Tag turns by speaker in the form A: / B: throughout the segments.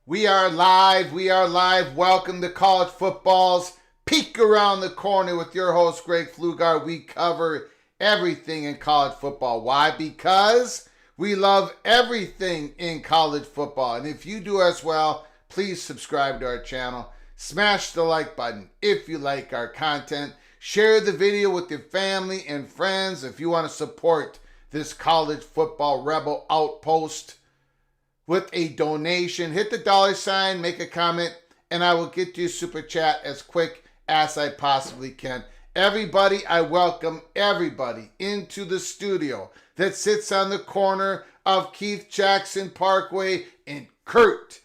A: We are live. We are live. Welcome to College Football's Peek Around the Corner with your host, Greg Pflugar. We cover everything in college football. Why? Because we love everything in college football. And if you do as well, please subscribe to our channel. Smash the like button if you like our content. Share the video with your family and friends if you want to support this college football rebel outpost with a donation. Hit the $sign, make a comment, and I will get you a super chat as quick as I possibly can. Everybody, I welcome everybody into the studio that sits on the corner of Keith Jackson Parkway and Kurt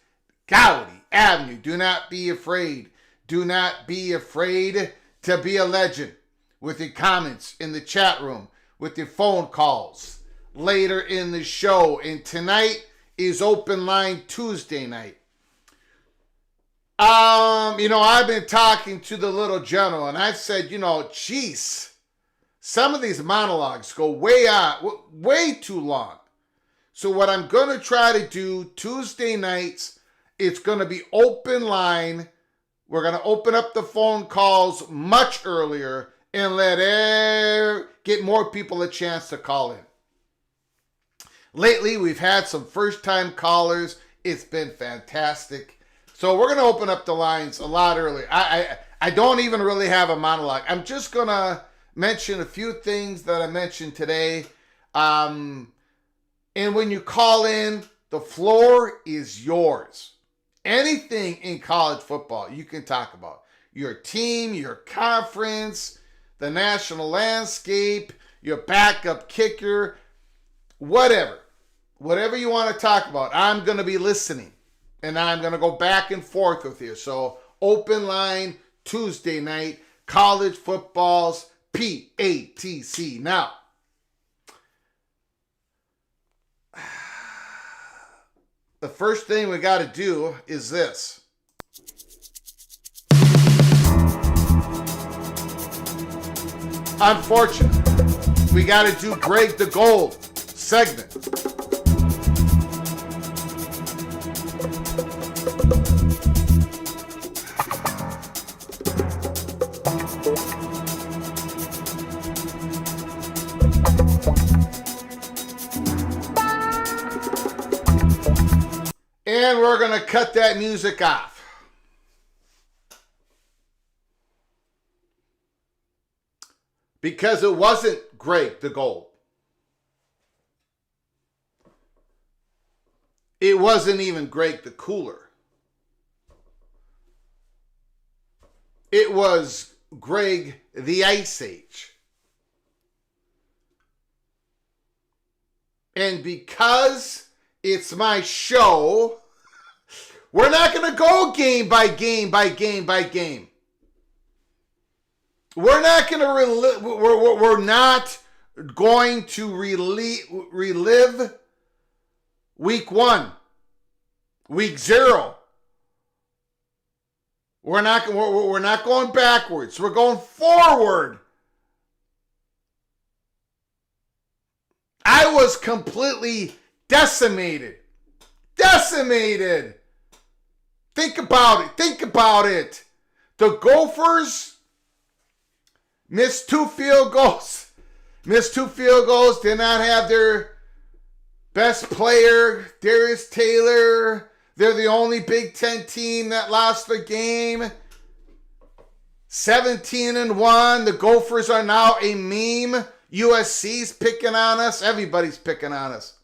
A: Gowdy Avenue. Do not be afraid. Do not be afraid to be a legend with your comments in the chat room, with your phone calls later in the show. And tonight is Open Line Tuesday night. I've been talking to the little general, and I've said, geez, some of these monologues go way too long. So what I'm going to try to do Tuesday nights, it's going to be open line. We're going to open up the phone calls much earlier and get more people a chance to call in. Lately, we've had some first-time callers. It's been fantastic. So we're going to open up the lines a lot earlier. I don't even really have a monologue. I'm just going to mention a few things that I mentioned today. And when you call in, the floor is yours. Anything in college football you can talk about. Your team, your conference, the national landscape, your backup kicker, whatever. Whatever you want to talk about, I'm going to be listening. And I'm going to go back and forth with you. So, open line Tuesday night, college football's PATC. Now, the first thing we got to do is this. Unfortunately, we got to do Greg the Gold segment. And we're going to cut that music off. Because it wasn't Greg the Gold. It wasn't even Greg the Cooler. It was Greg the Ice Age. And because it's my show, we're not going to go game by game by game by game. We're not going to we're not going to relive week 1, week 0. We're not going backwards. We're going forward. I was completely decimated. Decimated. Think about it. Think about it. The Gophers missed 2 field goals. Missed 2 field goals. Did not have their best player, Darius Taylor. They're the only Big Ten team that lost the game. 17-1. The Gophers are now a meme. USC's picking on us. Everybody's picking on us.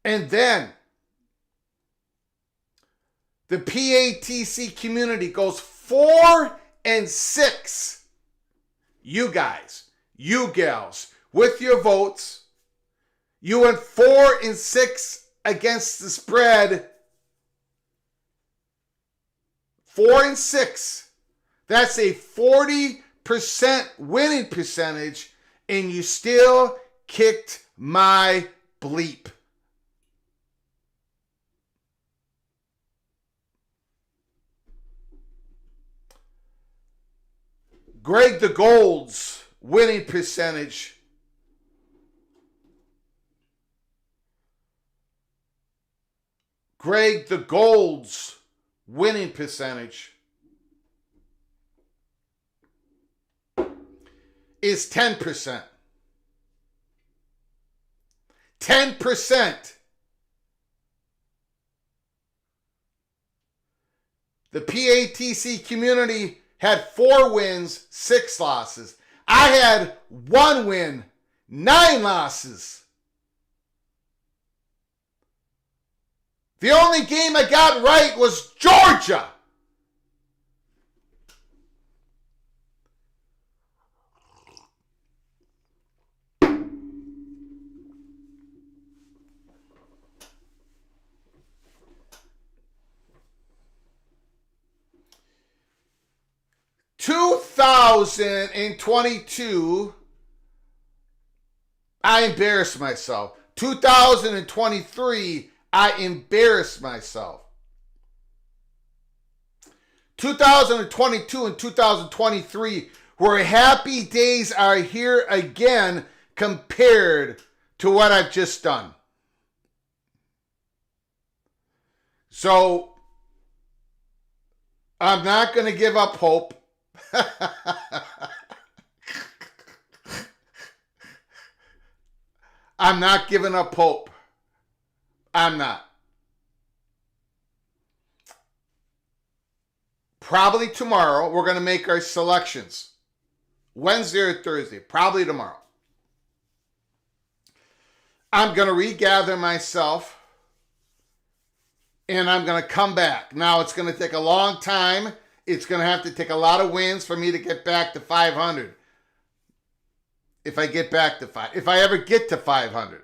A: And then the PATC community goes 4-6. You guys, you gals, with your votes, you went 4-6 against the spread. 4-6. That's a 40% winning percentage, and you still kicked my bleep. Greg the Gold's winning percentage is 10%. 10%. The PATC community had 4 wins, 6 losses. I had 1 win, 9 losses. The only game I got right was Georgia. (2022), I embarrassed myself. 2023, I embarrassed myself. 2022 and 2023 where happy days are here again compared to what I've just done. So, I'm not going to give up hope. I'm not giving up hope. I'm not. Probably tomorrow, we're going to make our selections. Wednesday or Thursday, probably tomorrow. I'm going to regather myself, and I'm going to come back. Now, it's going to take a long time. It's going to have to take a lot of wins for me to get back to 500. If I get back to if I ever get to 500.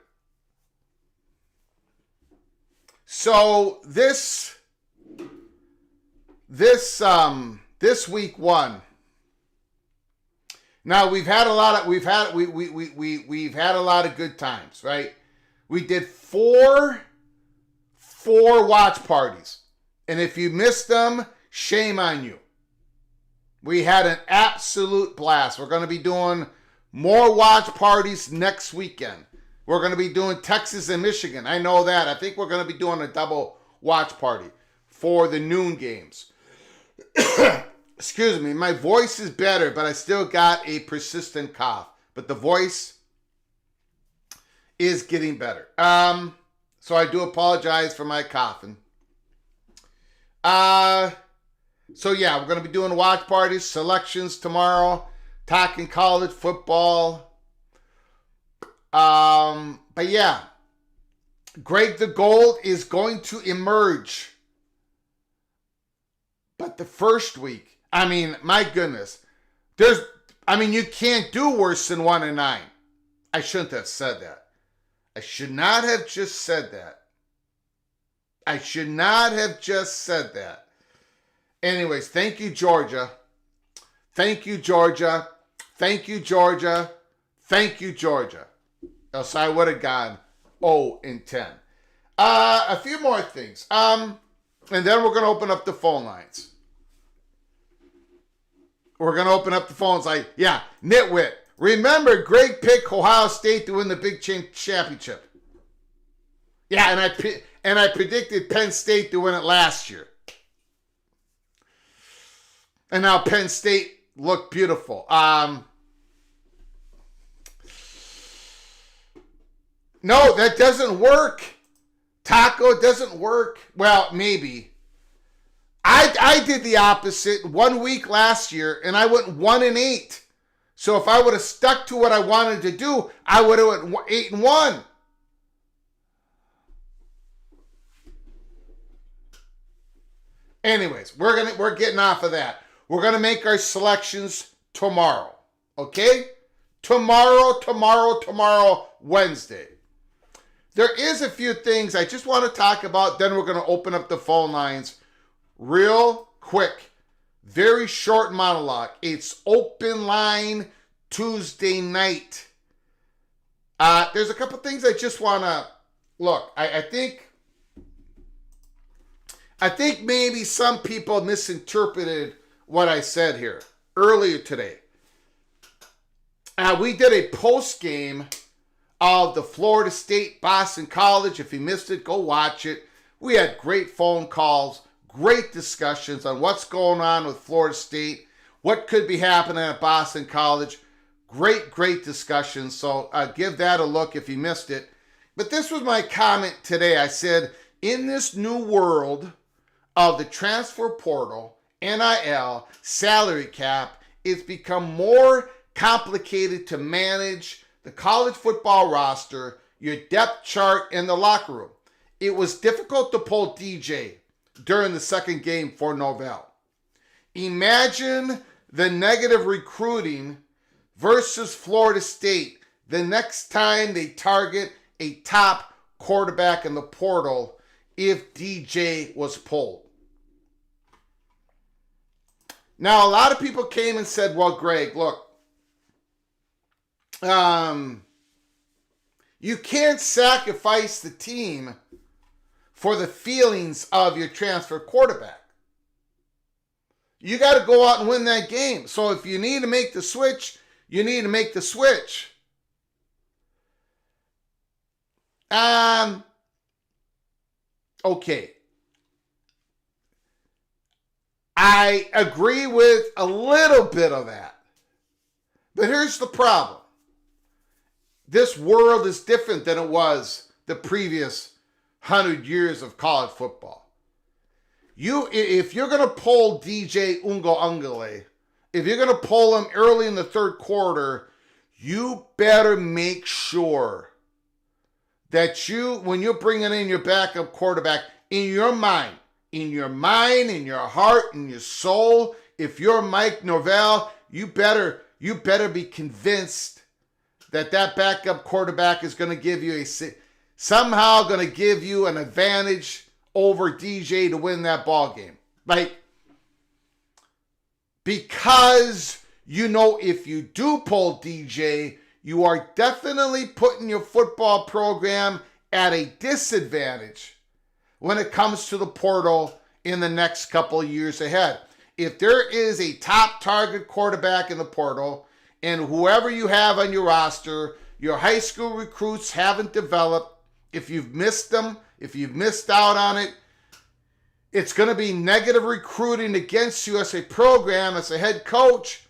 A: So this week 1. Now we've had a lot of we've had a lot of good times, right? We did 4 4 watch parties. And if you missed them, shame on you. We had an absolute blast. We're going to be doing more watch parties next weekend. We're going to be doing Texas and Michigan. I know that. I think we're going to be doing a double watch party for the noon games. Excuse me. My voice is better, but I still got a persistent cough. But the voice is getting better. So I do apologize for my coughing. So yeah, we're going to be doing watch parties, selections tomorrow, talking college football. But yeah, Greg the Gold is going to emerge. But the first week, I mean, my goodness, you can't do worse than 1-9. I shouldn't have said that. I should not have just said that. I should not have just said that. Anyways, thank you, Georgia. Thank you, Georgia. Thank you, Georgia. Thank you, Georgia. Else I would have gone 0-10. A few more things. And then we're going to open up the phone lines. We're going to open up the phones like, yeah, nitwit. Remember, Greg picked Ohio State to win the Big Ten Championship. Yeah, and I predicted Penn State to win it last year. And now Penn State looked beautiful. No, that doesn't work. Taco doesn't work. Well, maybe. I did the opposite 1 week last year, and I went 1-8. So if I would have stuck to what I wanted to do, I would have went 8-1. Anyways, we're getting off of that. We're gonna make our selections tomorrow. Okay? Tomorrow, Wednesday. There is a few things I just want to talk about, then we're gonna open up the phone lines real quick. Very short monologue. It's open line Tuesday night. There's a couple things I just want to look. I think maybe some people misinterpreted what I said here earlier today. We did a post game of the Florida State Boston College. If you missed it, go watch it. We had great phone calls. Great discussions on what's going on with Florida State, what could be happening at Boston College. Great discussions. So give that a look if you missed it. But this was my comment today. I said, in this new world of the transfer portal, NIL, salary cap, it's become more complicated to manage the college football roster, your depth chart, and the locker room. It was difficult to pull DJ during the second game for Novell. Imagine the negative recruiting versus Florida State the next time they target a top quarterback in the portal if DJ was pulled. Now, a lot of people came and said, well, Greg, look, you can't sacrifice the team for the feelings of your transfer quarterback. You got to go out and win that game. So if you need to make the switch, you need to make the switch. Okay. I agree with a little bit of that. But here's the problem. This world is different than it was the previous 100 years of college football. If you're going to pull DJ Ungale, if you're going to pull him early in the third quarter, you better make sure that when you're bringing in your backup quarterback, in your mind, in your heart, in your soul, if you're Mike Norvell, you better be convinced that backup quarterback is going to give you somehow going to give you an advantage over DJ to win that ball game. Like, because if you do pull DJ, you are definitely putting your football program at a disadvantage when it comes to the portal in the next couple of years ahead. If there is a top target quarterback in the portal, and whoever you have on your roster, your high school recruits haven't developed, if you've missed them, if you've missed out on it, it's going to be negative recruiting against you as a program, as a head coach.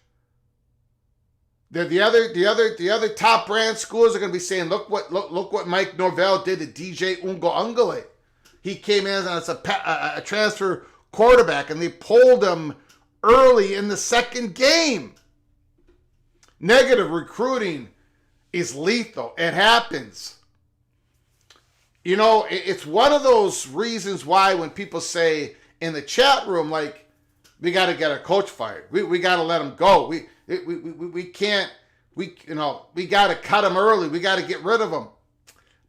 A: The other top brand schools are going to be saying, look what Mike Norvell did to DJ Ungale. He came in as a transfer quarterback, and they pulled him early in the second game. Negative recruiting is lethal. It happens. You know, it's one of those reasons why when people say in the chat room, like, we got to get our coach fired. We got to let him go. We can't, we got to cut him early. We got to get rid of him.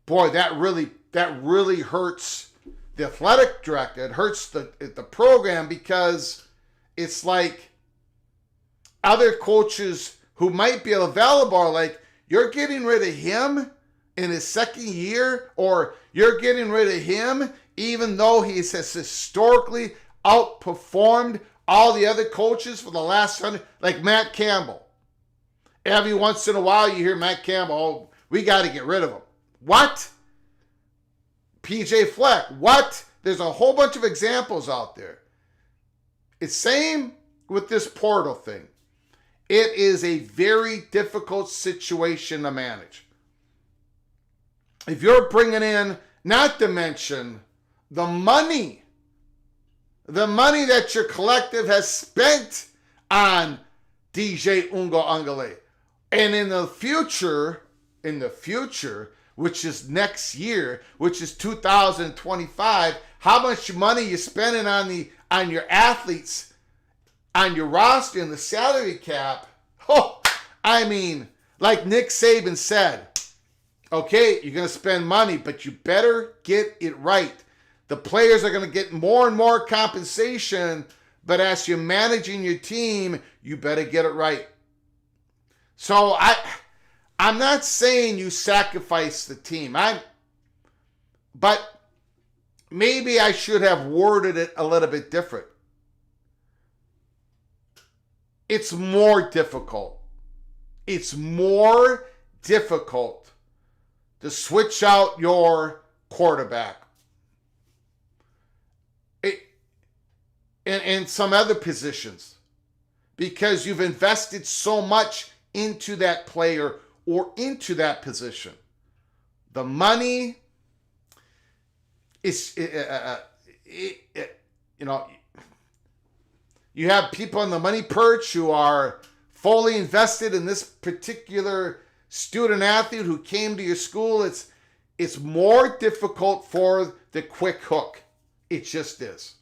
A: Boy, that really hurts the athletic director. It hurts the program, because it's like other coaches who might be available are like, you're getting rid of him in his second year, or you're getting rid of him even though he has historically outperformed all the other coaches for the last 100, like Matt Campbell. Every once in a while you hear Matt Campbell, oh, we got to get rid of him. What? PJ Fleck, what? There's a whole bunch of examples out there. It's same with this portal thing. It is a very difficult situation to manage. If you're bringing in, not to mention the money that your collective has spent on DJ Ungale. And in the future, which is next year, which is 2025, how much money you spending on your athletes, on your roster, and the salary cap? Oh, I mean, like Nick Saban said, okay, you're going to spend money, but you better get it right. The players are going to get more and more compensation, but as you're managing your team, you better get it right. So I'm not saying you sacrifice the team. But maybe I should have worded it a little bit different. It's more difficult. It's more difficult to switch out your quarterback. And some other positions, because you've invested so much into that player or into that position. The money is, you have people on the money perch who are fully invested in this particular student athlete who came to your school. It's more difficult for the quick hook. It just is.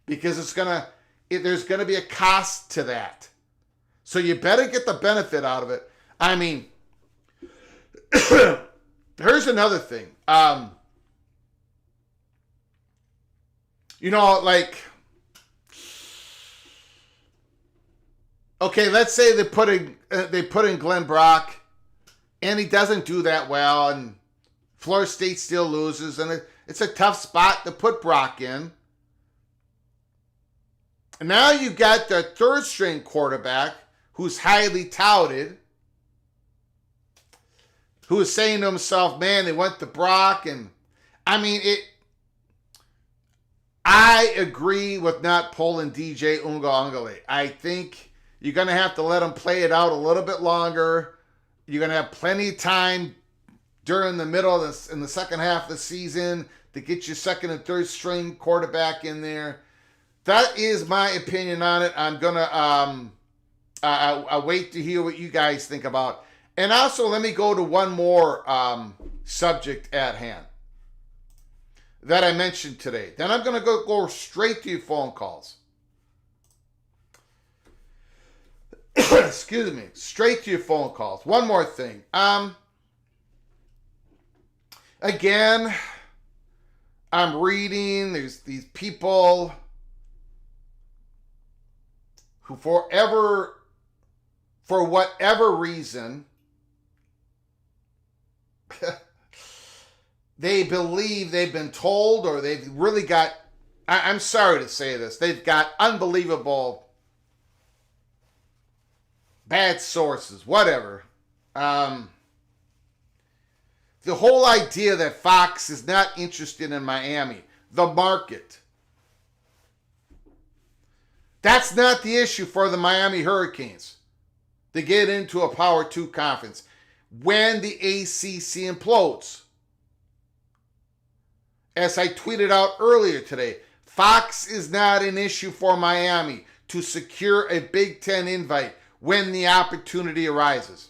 A: Because there's gonna be a cost to that. So you better get the benefit out of it. I mean, here's another thing. Okay, let's say they put in Glenn Brock, and he doesn't do that well, and Florida State still loses, and it's a tough spot to put Brock in. And now you got the third string quarterback who's highly touted, who is saying to himself, man, they went to Brock. And I mean, I agree with not pulling DJ Ungale. I think you're going to have to let him play it out a little bit longer. You're going to have plenty of time during the middle of this, in the second half of the season, to get your second and third string quarterback in there. That is my opinion on it. I'm going to I wait to hear what you guys think about. And also, let me go to one more subject at hand that I mentioned today. Then I'm going to go straight to your phone calls. Excuse me. Straight to your phone calls. One more thing. Again, I'm reading. There's these people who for whatever reason, they believe they've been told, or they've really got, I'm sorry to say this, they've got unbelievable bad sources, whatever. The whole idea that Fox is not interested in Miami, the market, that's not the issue for the Miami Hurricanes to get into a Power 2 conference when the ACC implodes. As I tweeted out earlier today, Fox is not an issue for Miami to secure a Big Ten invite when the opportunity arises.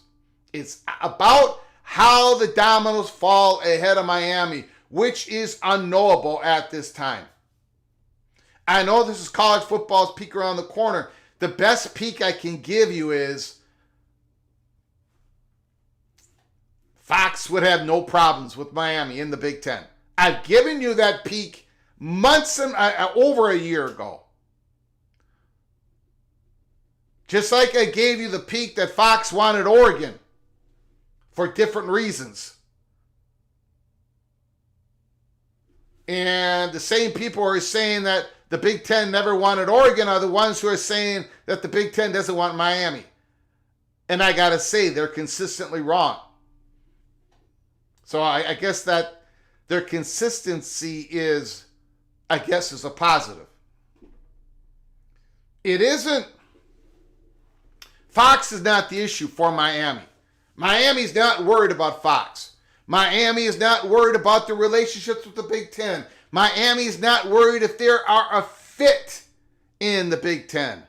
A: It's about how the dominoes fall ahead of Miami, which is unknowable at this time. I know this is college football's peek around the corner. The best peek I can give you is Fox would have no problems with Miami in the Big Ten. I've given you that peek months and over a year ago. Just like I gave you the peek that Fox wanted Oregon for different reasons. And the same people who are saying that the Big Ten never wanted Oregon are the ones who are saying that the Big Ten doesn't want Miami. And I got to say, they're consistently wrong. So I guess that their consistency is a positive. It isn't. Fox is not the issue for Miami. Miami's not worried about Fox. Miami is not worried about the relationships with the Big Ten. Miami is not worried if there are a fit in the Big Ten.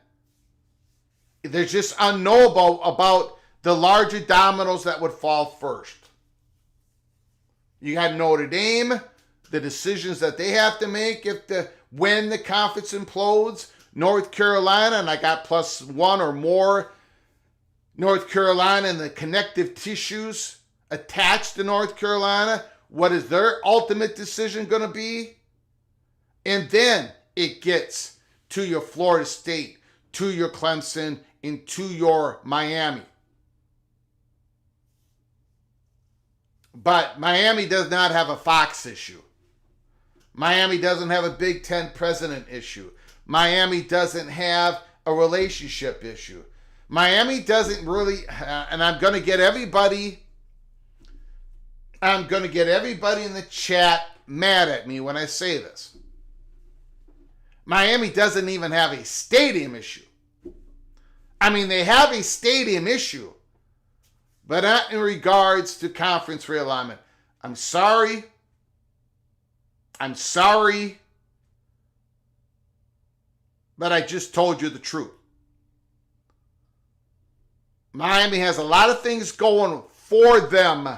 A: They're just unknowable about the larger dominoes that would fall first. You got Notre Dame, the decisions that they have to make when the conference implodes. North Carolina, and I got +1 or more. North Carolina and the connective tissues attached to North Carolina. What is their ultimate decision going to be? And then it gets to your Florida State, to your Clemson, and to your Miami. But Miami does not have a Fox issue. Miami doesn't have a Big Ten president issue. Miami doesn't have a relationship issue. Miami doesn't really, and I'm going to get everybody in the chat mad at me when I say this. Miami doesn't even have a stadium issue. I mean, they have a stadium issue, but not in regards to conference realignment. I'm sorry, but I just told you the truth. Miami has a lot of things going for them.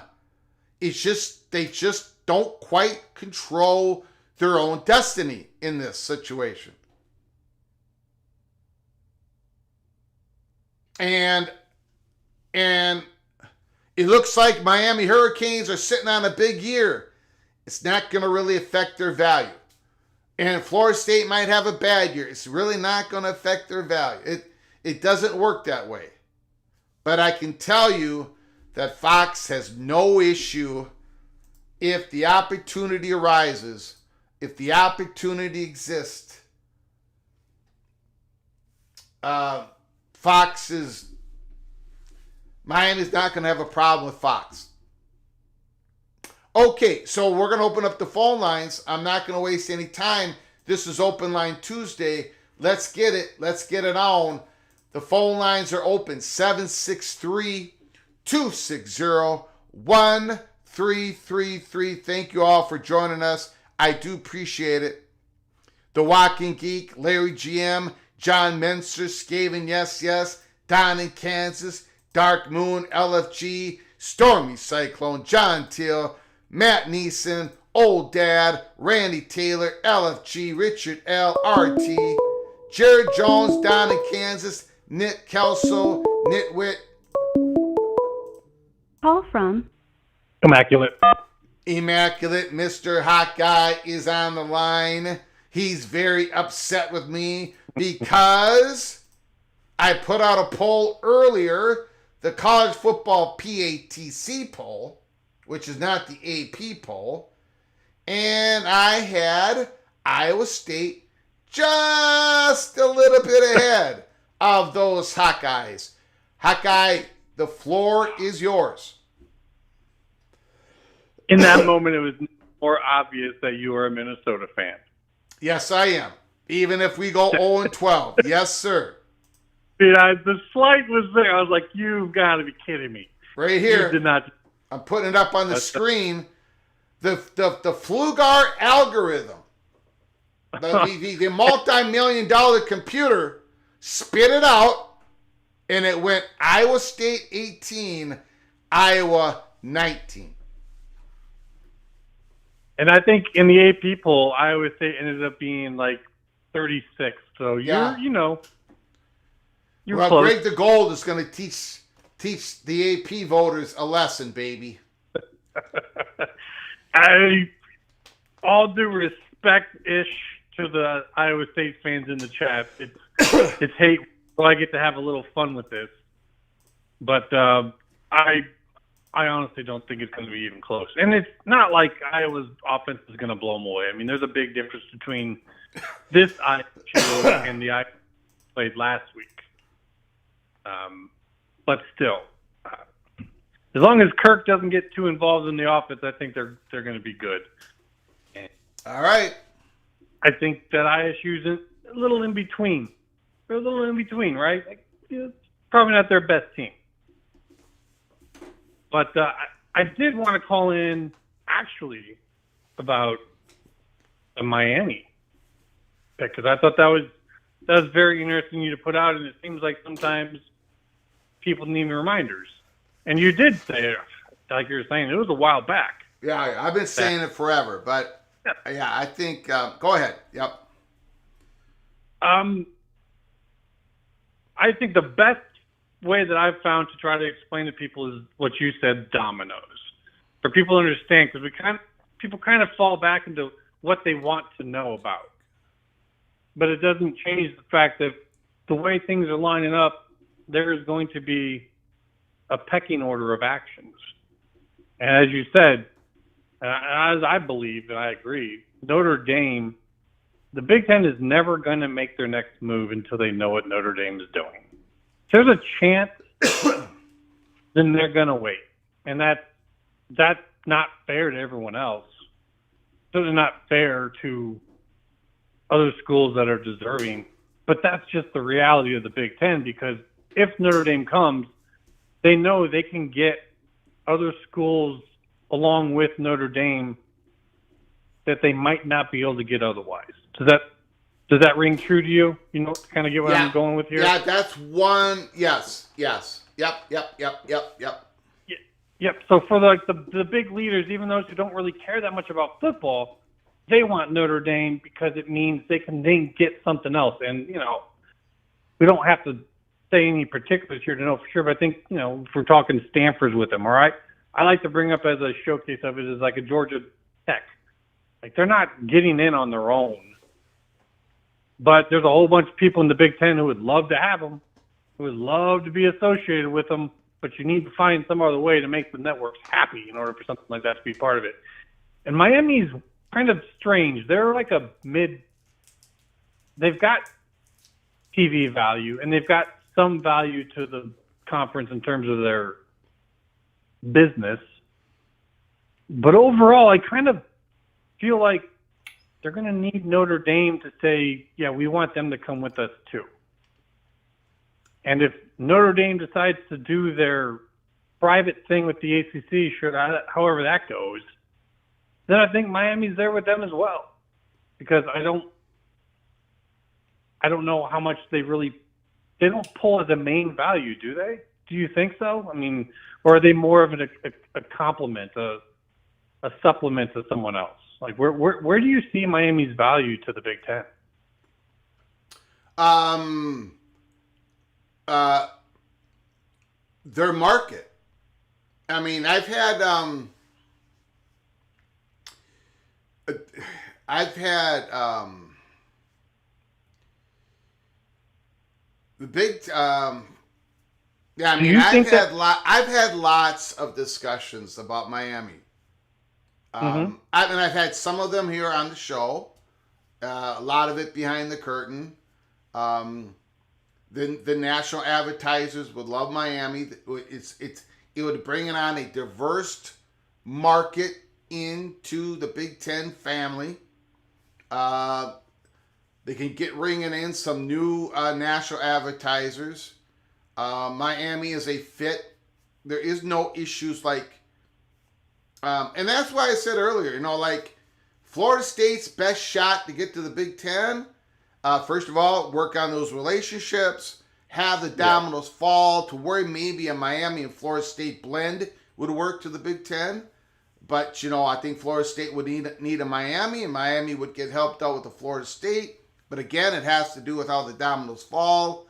A: It's just, they just don't quite control their own destiny in this situation. And it looks like Miami Hurricanes are sitting on a big year. It's not going to really affect their value. And Florida State might have a bad year. It's really not going to affect their value. It doesn't work that way. But I can tell you that Fox has no issue if the opportunity arises, if the opportunity exists. Miami's not going to have a problem with Fox. Okay, so we're going to open up the phone lines. I'm not going to waste any time. This is Open Line Tuesday. Let's get it. Let's get it on. The phone lines are open. 763-260-1333. Thank you all for joining us. I do appreciate it. The Walking Geek, Larry GM, John Menser, Skaven, yes, Don in Kansas, Dark Moon, LFG, Stormy Cyclone, John Teal, Matt Neeson, Old Dad, Randy Taylor, LFG, Richard L, RT, Jared Jones, Don in Kansas, Nick Kelso, Nitwit.
B: Call from
C: Immaculate.
A: Mr. Hot Guy is on the line. He's very upset with me because I put out a poll earlier, the college football PATC poll, which is not the AP poll. and I had Iowa State just a little bit ahead of those Hawkeyes. Hawkeye, the floor is yours.
B: In that moment, it was more obvious that you were a Minnesota fan.
A: Yes, I am. Even if we go 0-12. Yes, sir.
B: The slight was there. I was like, you've got to be kidding me.
A: Right here.
B: You did not.
A: I'm putting it up on the screen. The Flugar algorithm, the multi-million-dollar computer, spit it out, and it went Iowa State 18, Iowa 19.
B: And I think in the AP poll, Iowa State ended up being like 36. So you're
A: well,
B: close.
A: Greg the Gold is going to teach the AP voters a lesson, baby.
B: All due respect-ish to the Iowa State fans in the chat. It's hate. So I get to have a little fun with this, but I honestly don't think it's going to be even close. And it's not like Iowa's offense is going to blow them away. I mean, there's a big difference between this Iowa team and the Iowa played last week. But still, as long as Kirk doesn't get too involved in the offense, I think they're going to be good. And
A: all right.
B: I think that ISU's a little in between. They're a little in between, right? Like, it's probably not their best team. But I did want to call in actually about the Miami pick because I thought that was very interesting you to put out, and it seems like sometimes people need reminders. And you did say it, like you were saying, it was a while back.
A: Yeah, I've been saying it forever, but yeah, I think go ahead. Yep.
B: I think the best way that I've found to try to explain to people is what you said, dominoes. For people to understand, because people kind of fall back into what they want to know about. But it doesn't change the fact that the way things are lining up, there is going to be a pecking order of actions. And as you said, as I believe and I agree, Notre Dame, the Big Ten is never going to make their next move until they know what Notre Dame is doing. If there's a chance, then they're going to wait. And that's not fair to everyone else. It's not fair to other schools that are deserving. But that's just the reality of the Big Ten, because if Notre Dame comes, they know they can get other schools along with Notre Dame that they might not be able to get otherwise. Does that ring true to you? You know, kind of get what I'm going with here?
A: Yeah, that's one. Yes. Yep.
B: Yep. So for the big leaders, even those who don't really care that much about football, they want Notre Dame because it means they can then get something else. And, you know, we don't have to say any particulars here to know for sure, but I think, you know, if we're talking Stanford's with them, all right? I like to bring up as a showcase of it is like a Georgia Tech. Like, they're not getting in on their own. But there's a whole bunch of people in the Big Ten who would love to have them, who would love to be associated with them, but you need to find some other way to make the networks happy in order for something like that to be part of it. And Miami's kind of strange. They're like they've got TV value, and they've got some value to the conference in terms of their business. But overall, I kind of feel like they're going to need Notre Dame to say, yeah, we want them to come with us too. And if Notre Dame decides to do their private thing with the ACC, sure, however that goes, then I think Miami's there with them as well. Because I don't know how much they don't pull as a main value, do they? Do you think so? I mean, or are they more of a complement, a supplement to someone else? Like, where do you see Miami's value to the Big Ten?
A: Their market. I mean, I've had the big yeah. I mean, I've had lots of discussions about Miami.
B: Mm-hmm.
A: I've had some of them here on the show. A lot of it behind the curtain. Um, the national advertisers would love Miami. It would bring it on a diverse market into the Big Ten family. Uh, they can get ringing in some new national advertisers. Miami is a fit. There is no issues and that's why I said earlier, like Florida State's best shot to get to the Big Ten. First of all, work on those relationships, have the dominoes fall to where maybe a Miami and Florida State blend would work to the Big Ten. But, I think Florida State would need a Miami, and Miami would get helped out with the Florida State. But again, it has to do with how the dominoes fall.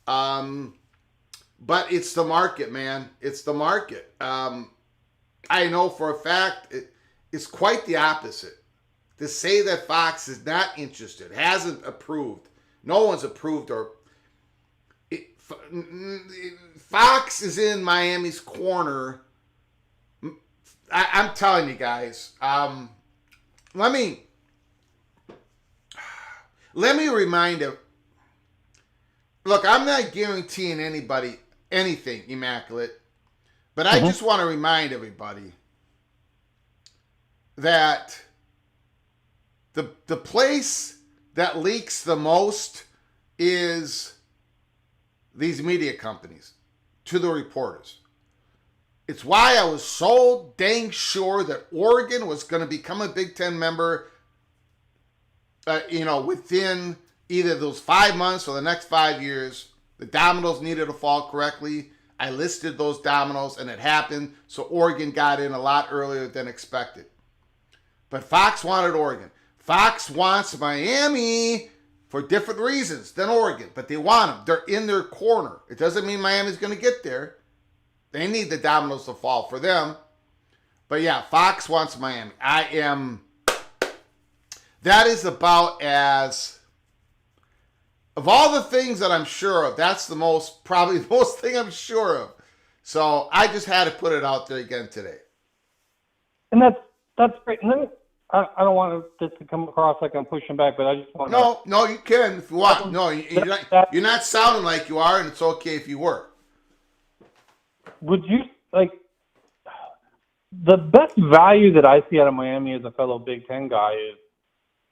A: But it's the market, man. It's the market. I know for a fact it's quite the opposite. To say that Fox is not interested, hasn't approved, no one's approved, Fox is in Miami's corner. I'm telling you guys. Let me remind you. Look, I'm not guaranteeing anybody anything immaculate, but I just want to remind everybody that the place that leaks the most is these media companies to the reporters. It's why I was so dang sure that Oregon was going to become a Big Ten member, within either those 5 months or the next 5 years. The dominoes needed to fall correctly. I listed those dominoes, and it happened. So Oregon got in a lot earlier than expected. But Fox wanted Oregon. Fox wants Miami for different reasons than Oregon, but they want them. They're in their corner. It doesn't mean Miami's going to get there. They need the dominoes to fall for them. But yeah, Fox wants Miami. That is about as, of all the things that I'm sure of, that's probably the most thing I'm sure of. So I just had to put it out there again today.
B: And that's great. And then I don't want this to come across like I'm pushing back, but I just want
A: to... No, you can if you want. No, you're not sounding like you are, and it's okay if you were.
B: Would you, the best value that I see out of Miami as a fellow Big Ten guy is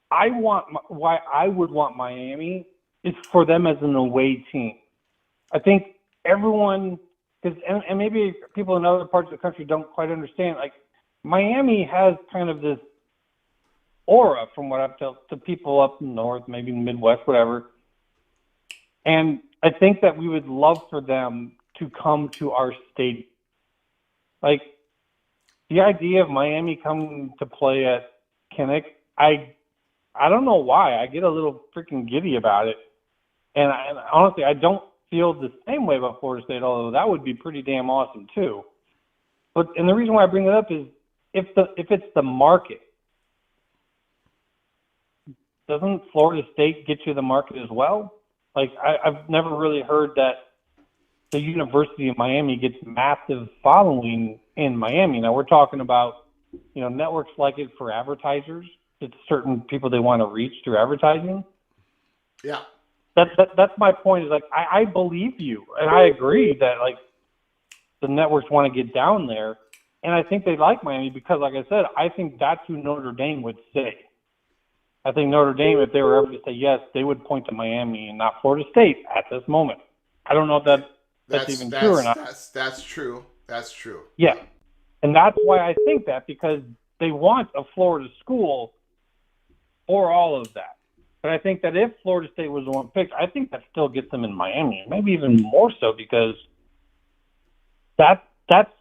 B: why I would want Miami is for them as an away team. I think everyone, and maybe people in other parts of the country don't quite understand, Miami has kind of this aura, from what I've told to people up north, maybe in the Midwest, whatever. And I think that we would love for them to come to our stadium. The idea of Miami coming to play at Kinnick, I don't know why. I get a little freaking giddy about it. And honestly, I don't feel the same way about Florida State, although that would be pretty damn awesome too. And the reason why I bring it up is if it's the market, doesn't Florida State get you the market as well? I've never really heard that the University of Miami gets massive following in Miami. Now we're talking about, networks like it for advertisers. It's certain people they want to reach through advertising.
A: Yeah.
B: That's my point is I believe you. And I agree that the networks want to get down there. And I think they like Miami because, like I said, I think that's who Notre Dame would say. I think Notre Dame, if they were ever to say yes, they would point to Miami and not Florida State at this moment. I don't know if that's even true or not.
A: That's true. That's true.
B: Yeah. And that's why I think that, because they want a Florida school for all of that. But I think that if Florida State was the one picked, I think that still gets them in Miami, maybe even more so, because that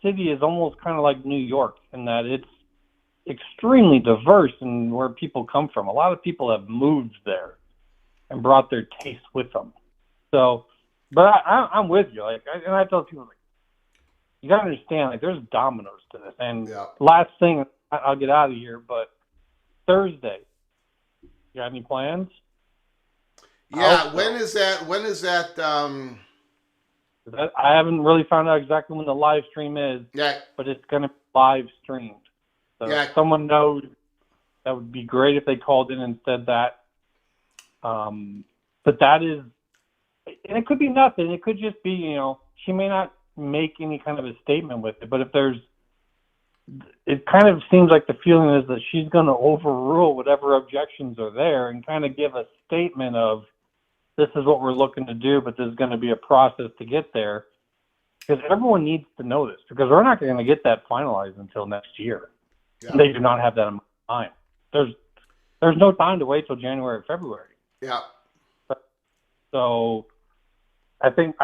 B: city is almost kind of like New York in that it's extremely diverse in where people come from. A lot of people have moved there and brought their taste with them. So, but I'm with you. And I tell people, you got to understand, there's dominoes to this. And last thing, I'll get out of here, but Thursday, you got any plans?
A: Yeah, when is that?
B: I haven't really found out exactly when the live stream is.
A: Yeah,
B: but it's going to be live streamed. So
A: Yeah.
B: if someone knows, that would be great if they called in and said that. But that is, and it could be nothing. It could just be, she may not make any kind of a statement with it, but if it kind of seems like the feeling is that she's going to overrule whatever objections are there and kind of give a statement of, this is what we're looking to do, but there's going to be a process to get there. Because everyone needs to know this, because we're not going to get that finalized until next year.
A: Yeah.
B: They do not have that time. There's no time to wait till January or February.
A: Yeah.
B: So I think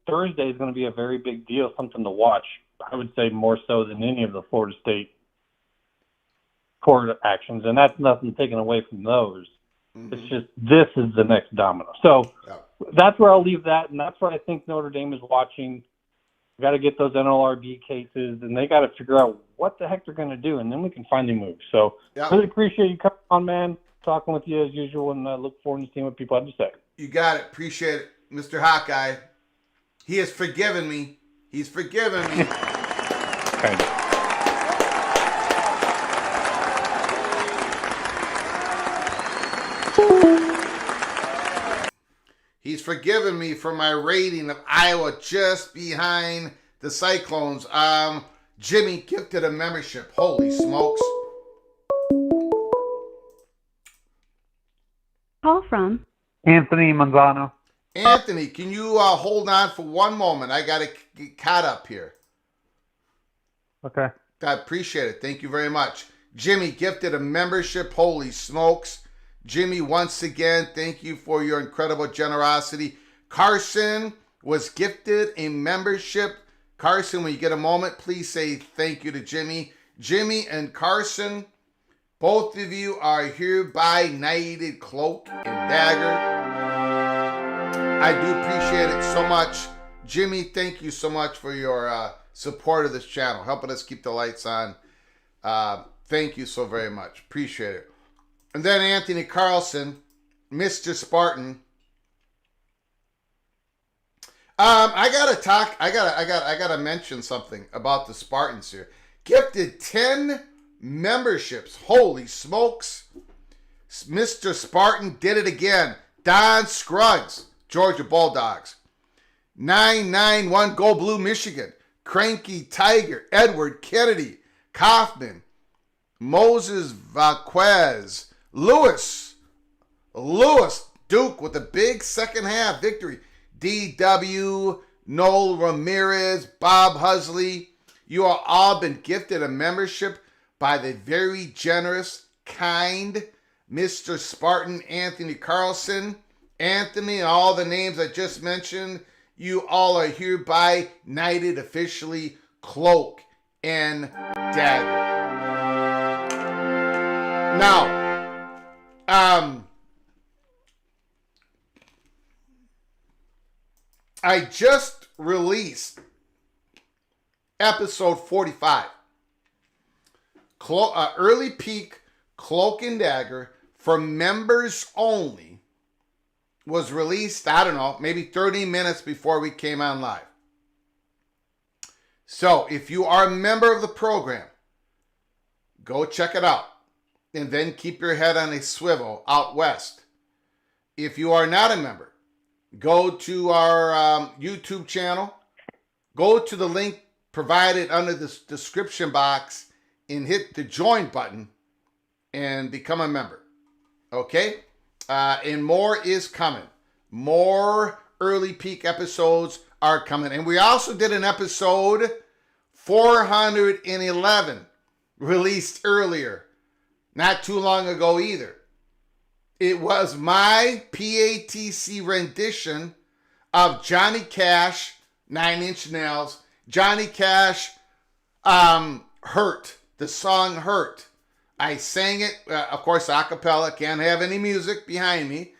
B: Thursday is going to be a very big deal, something to watch. I would say more so than any of the Florida State court actions, and that's nothing taken away from those. Mm-hmm. It's just this is the next domino. So that's where I'll leave that, and that's what I think Notre Dame is watching. We got to get those NLRB cases, and they got to figure out what the heck they're going to do, and then we can finally move. So really appreciate you coming on, man, talking with you as usual, and I look forward to seeing what people have to say.
A: You got it. Appreciate it, Mr. Hawkeye. He has forgiven me. He's forgiven me.
B: Kind of.
A: He's forgiven me for my rating of Iowa just behind the Cyclones. Jimmy gifted a membership. Holy smokes.
C: Call from
D: Anthony Manzano.
A: Anthony, can you hold on for one moment? I got to get caught up here.
D: Okay.
A: I appreciate it. Thank you very much. Jimmy gifted a membership. Holy smokes. Jimmy, once again, thank you for your incredible generosity. Carson was gifted a membership. Carson, when you get a moment, please say thank you to Jimmy. Jimmy and Carson, both of you are hereby knighted cloak and dagger. I do appreciate it so much. Jimmy, thank you so much for your support of this channel, helping us keep the lights on. Thank you so very much. Appreciate it. And then Anthony Carlson, Mr. Spartan. I gotta mention something about the Spartans here. Gifted 10 memberships. Holy smokes. Mr. Spartan did it again. Don Scruggs, Georgia Bulldogs. 991 Go Blue Michigan. Cranky Tiger, Edward Kennedy, Kaufman, Moses Vaquez, Lewis Duke with a big second half victory. DW, Noel Ramirez, Bob Husley. You have all been gifted a membership by the very generous, kind Mr. Spartan Anthony Carlson. Anthony and all the names I just mentioned, you all are hereby knighted officially cloak and dagger. Now, I just released episode 45. Early peak cloak and dagger for members only was released, I don't know, maybe 30 minutes before we came on live. So if you are a member of the program, go check it out. And then keep your head on a swivel out west. If you are not a member, go to our YouTube channel. Go to the link provided under the description box and hit the join button and become a member. Okay? And more is coming. More early peak episodes are coming. And we also did an episode 411 released earlier. Not too long ago either. It was my PATC rendition of Johnny Cash, 9 Inch Nails. Johnny Cash, Hurt. The song Hurt. I sang it, of course, a cappella. Can't have any music behind me.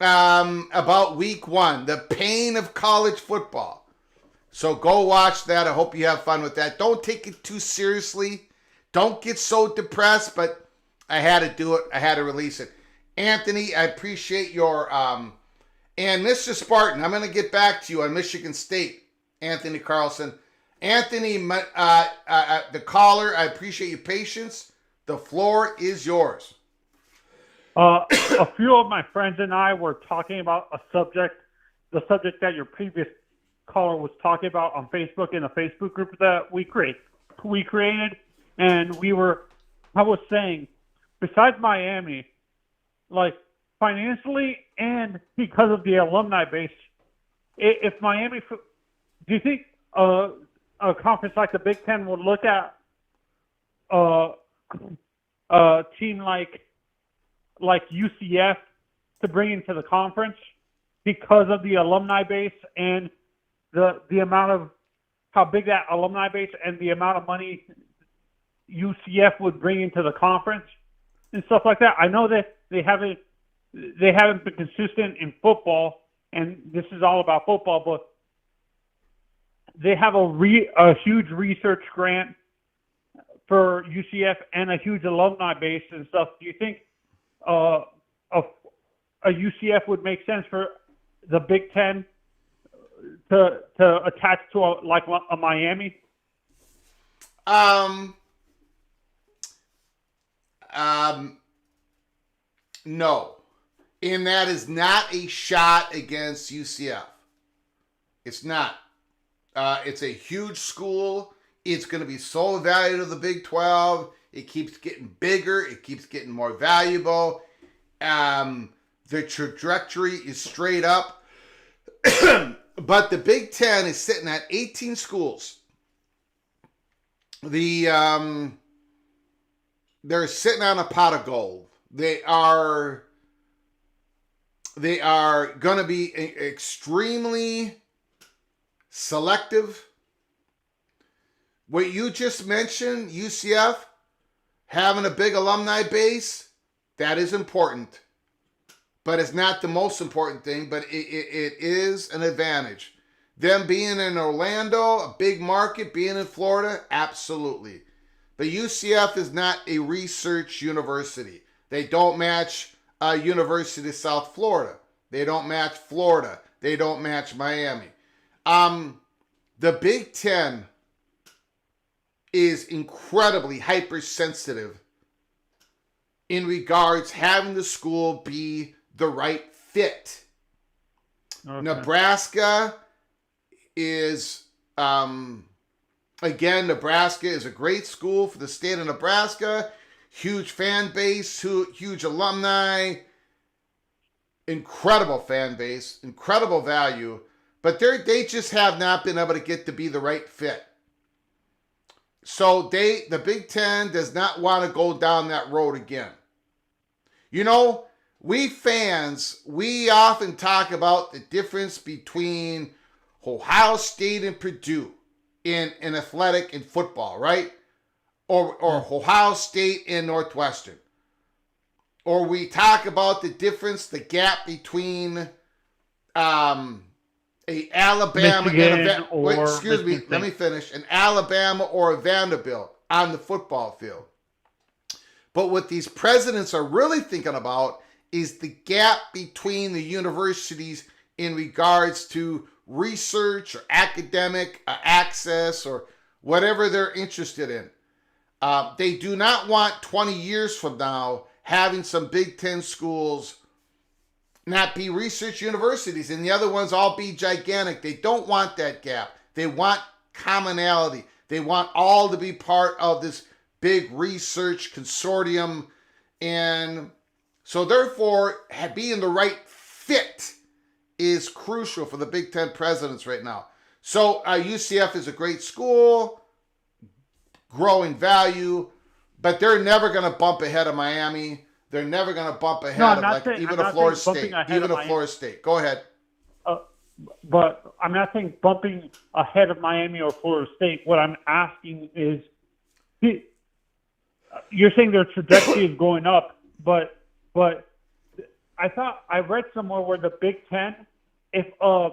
A: About week 1. The pain of college football. So go watch that. I hope you have fun with that. Don't take it too seriously. Don't get so depressed, but I had to do it. I had to release it. Anthony, I appreciate your... and Mr. Spartan, I'm going to get back to you on Michigan State, Anthony Carlson. Anthony, the caller, I appreciate your patience. The floor is yours.
D: A few of my friends and I were talking about the subject that your previous caller was talking about on Facebook in a Facebook group that we created, and I was saying, besides Miami, like financially and because of the alumni base, if Miami, do you think a conference like the Big Ten would look at a team like UCF to bring into the conference because of the alumni base and the amount of how big that alumni base and the amount of money UCF would bring into the conference and stuff like that? I know that they haven't been consistent in football, and this is all about football, but they have a huge research grant for UCF and a huge alumni base and stuff. Do you think a UCF would make sense for the Big Ten to attach to a Miami?
A: No. And that is not a shot against UCF. It's not. It's a huge school. It's going to be so valuable to the Big 12. It keeps getting bigger. It keeps getting more valuable. The trajectory is straight up. But the Big Ten is sitting at 18 schools. They're sitting on a pot of gold. They are going to be extremely selective. What you just mentioned, UCF, having a big alumni base, that is important. But it's not the most important thing, but it is an advantage. Them being in Orlando, a big market, being in Florida, absolutely. But UCF is not a research university. They don't match University of South Florida. They don't match Florida. They don't match Miami. The Big Ten is incredibly hypersensitive in regards having the school be the right fit. Okay. Nebraska is, Nebraska is a great school for the state of Nebraska. Huge fan base, huge alumni, incredible fan base, incredible value. But they just have not been able to get to be the right fit. So the Big Ten does not want to go down that road again. You know, we fans, we often talk about the difference between Ohio State and Purdue in athletic and football, right? Or Ohio State and Northwestern. Or we talk about the difference, the gap between a Alabama let me finish. An Alabama or a Vanderbilt on the football field. But what these presidents are really thinking about is the gap between the universities in regards to research or academic access or whatever they're interested in. They do not want 20 years from now having some Big Ten schools not be research universities and the other ones all be gigantic. They don't want that gap. They want commonality. They want all to be part of this big research consortium. And so therefore, being the right fit is crucial for the Big Ten presidents right now. So UCF is a great school, growing value, but they're never going to bump ahead of Miami. They're never going to bump ahead of Florida State. Even a Florida State. Go ahead.
D: But I'm not saying bumping ahead of Miami or Florida State. What I'm asking is, you're saying their trajectory is going up, but I thought I read somewhere where the Big Ten, if a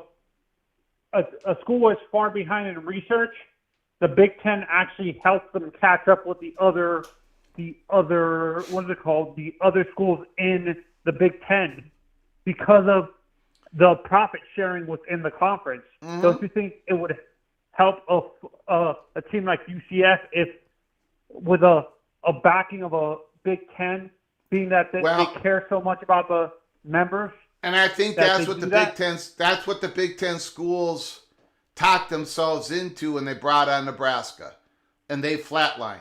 D: school was far behind in research, the Big Ten actually helps them catch up with the other what is it called? The other schools in the Big Ten because of the profit sharing within the conference. Mm-hmm. Don't you think it would help a team like UCF if with a backing of a Big Ten, being that they care so much about the members?
A: And I think that's what the Big Ten schools talked themselves into when they brought on Nebraska, and they flatlined.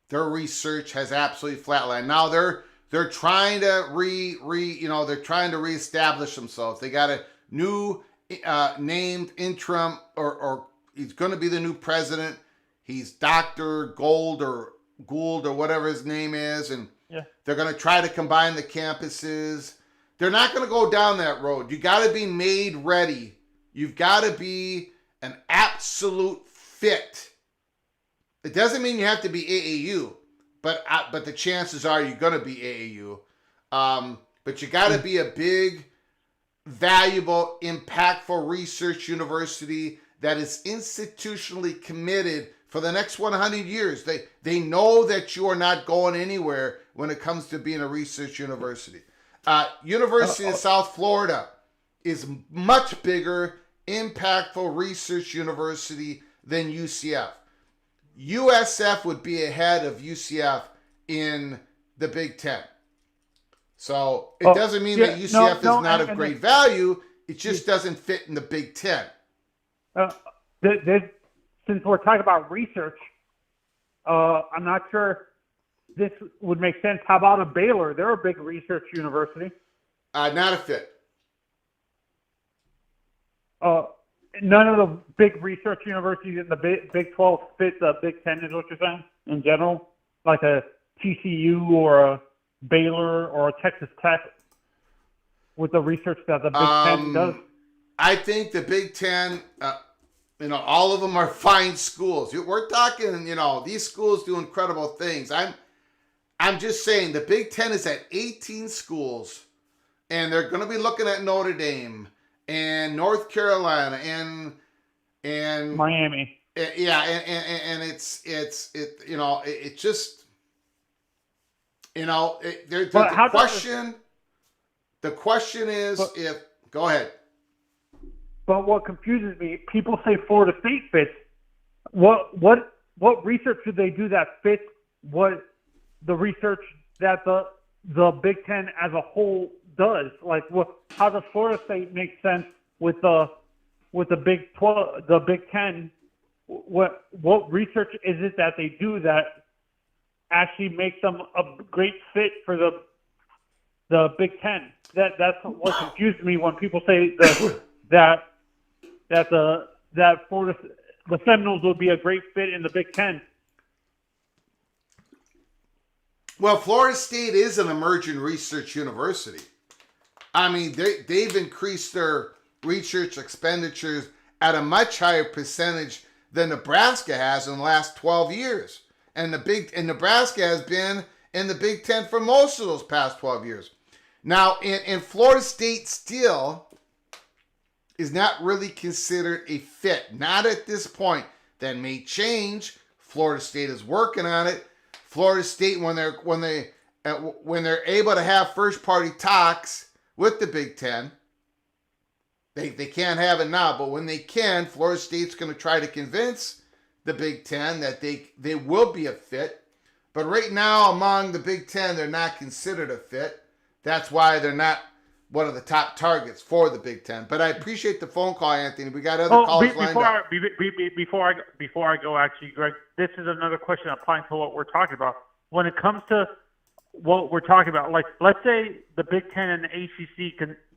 A: Their research has absolutely flatlined. Now they're trying to they're trying to reestablish themselves. They got a new named interim, or he's going to be the new president. He's Dr. Gould or whatever his name is, and they're going to try to combine the campuses. They're not going to go down that road. You got to be made ready. You've got to be an absolute fit. It doesn't mean you have to be AAU, but the chances are you're going to be AAU. But you got to be a big, valuable, impactful research university that is institutionally committed for the next 100 years. They know that you are not going anywhere when it comes to being a research university. University of South Florida is much bigger, impactful research university than UCF. USF would be ahead of UCF in the Big Ten. So it doesn't mean that UCF is not of great value. It just doesn't fit in the Big Ten.
D: Since we're talking about research, I'm not sure this would make sense. How about a Baylor? They're a big research university.
A: Not a fit.
D: None of the big research universities in the Big 12 fit the Big 10, is what you're saying, in general? Like a TCU or a Baylor or a Texas Tech with the research that the Big 10 does?
A: I think the Big 10, all of them are fine schools. We're talking, these schools do incredible things. I'm just saying the Big 10 is at 18 schools, and they're going to be looking at Notre Dame and North Carolina and
D: Miami.
A: Yeah, and it's just the question is go ahead.
D: But what confuses me, people say Florida State fits. What research do they do that fits what the research that the Big Ten as a whole does? Like, how does Florida State make sense with the Big 12, the Big Ten? What research is it that they do that actually makes them a great fit for the Big Ten? That's what confuses me when people say that the Seminoles would be a great fit in the Big Ten.
A: Well, Florida State is an emerging research university. I mean, they've increased their research expenditures at a much higher percentage than Nebraska has in the last 12 years. And Nebraska has been in the Big Ten for most of those past 12 years. Now, in Florida State still is not really considered a fit. Not at this point. That may change. Florida State is working on it. Florida State, when they're able to have first party talks with the Big Ten, they can't have it now, but when they can, Florida State's going to try to convince the Big Ten that they will be a fit. But right now, among the Big Ten, they're not considered a fit. That's why they're not one of the top targets for the Big Ten. But I appreciate the phone call, Anthony. We got other callers lined up.
D: Before I go, actually, Greg, this is another question applying to what we're talking about. When it comes to what we're talking about, like, let's say the Big Ten and the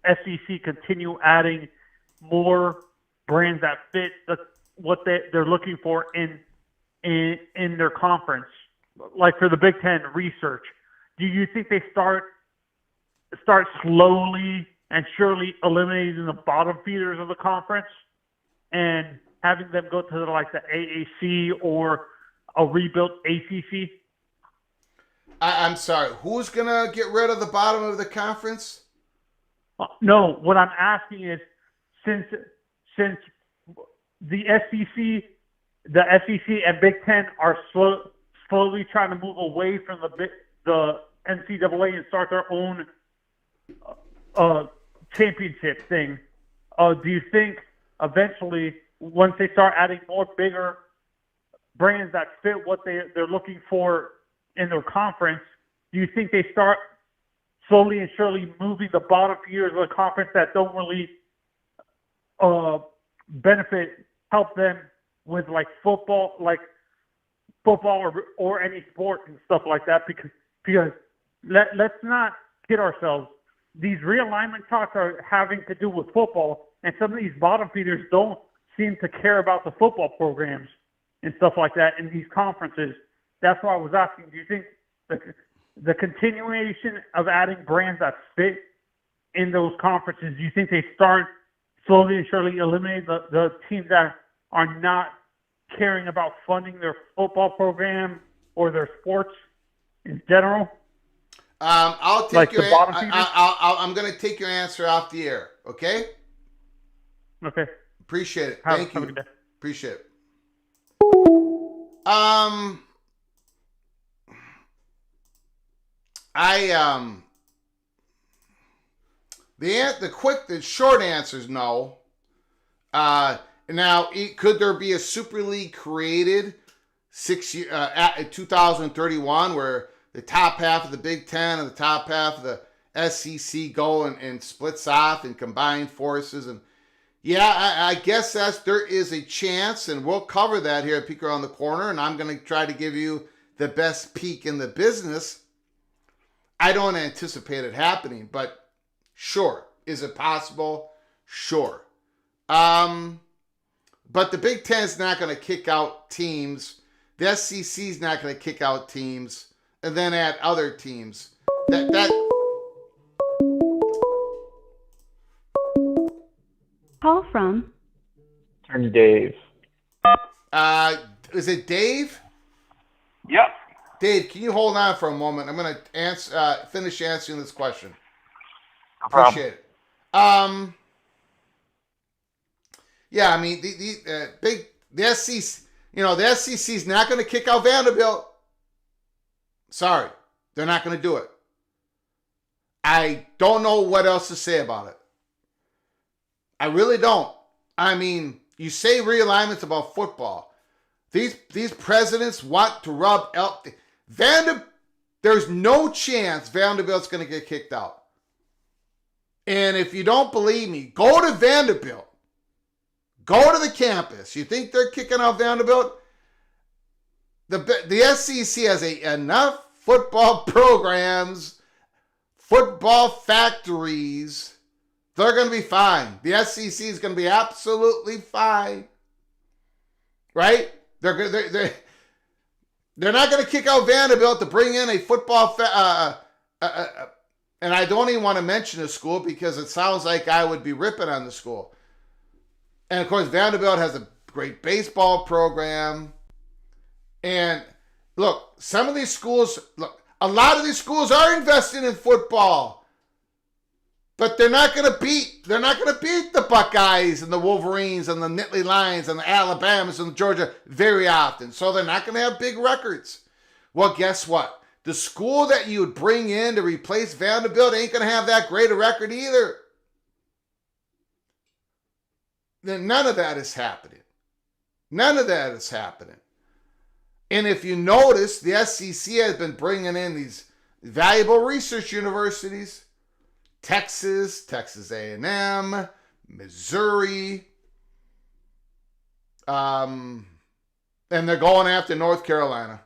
D: SEC continue adding more brands that fit what they're looking for in their conference. Like for the Big Ten research, do you think they start slowly and surely eliminating the bottom feeders of the conference and having them go to the AAC or a rebuilt ACC?
A: I'm sorry. Who's going to get rid of the bottom of the conference?
D: No, what I'm asking is since the SEC and Big Ten are slowly trying to move away from the NCAA and start their own championship thing, do you think eventually once they start adding more bigger brands that fit what they're looking for in their conference, do you think they start slowly and surely moving the bottom feeders of the conference that don't really help them with football or any sport and stuff like that? Because let's not kid ourselves. These realignment talks are having to do with football, and some of these bottom feeders don't seem to care about the football programs and stuff like that in these conferences. That's why I was asking, do you think the continuation of adding brands that fit in those conferences, do you think they start slowly and surely eliminating the teams that are not caring about funding their football program or their sports in general?
A: I'll take your. I'm going to take your answer off the air. Okay.
D: Okay.
A: Appreciate it. Thank you. Appreciate it. The short answer is no. Now, could there be a Super League created 2031 where the top half of the Big Ten and the top half of the SEC go and splits off and combine forces? And yeah, I guess there is a chance, and we'll cover that here at Peek Around the Corner, and I'm going to try to give you the best peek in the business. I don't anticipate it happening, but sure. Is it possible? Sure. But the Big Ten is not going to kick out teams. The SEC is not going to kick out teams and then add other teams.
C: Call from.
E: Turn to Dave.
A: Is it Dave?
E: Yep.
A: Dave, can you hold on for a moment? I'm going to finish answering this question.
E: No problem.
A: Appreciate it. Yeah, I mean the SEC. The SEC is not going to kick out Vanderbilt. Sorry, they're not going to do it. I don't know what else to say about it. I really don't. I mean, you say realignment's about football. These presidents want to rub There's no chance Vanderbilt's going to get kicked out. And if you don't believe me, go to Vanderbilt. Go to the campus. You think they're kicking out Vanderbilt? The SEC has enough football programs, football factories. They're going to be fine. The SEC is going to be absolutely fine. Right? They're not going to kick out Vanderbilt to bring in a football and I don't even want to mention the school because it sounds like I would be ripping on the school. And of course, Vanderbilt has a great baseball program. And look, some of these schools, a lot of these schools are investing in football. But they're not going to beat the Buckeyes and the Wolverines and the Nittany Lions and the Alabamas and the Georgia very often. So they're not going to have big records. Well, guess what? The school that you would bring in to replace Vanderbilt ain't going to have that great a record either. Then none of that is happening. None of that is happening. And if you notice, the SEC has been bringing in these valuable research universities. Texas A&M, Missouri, and they're going after North Carolina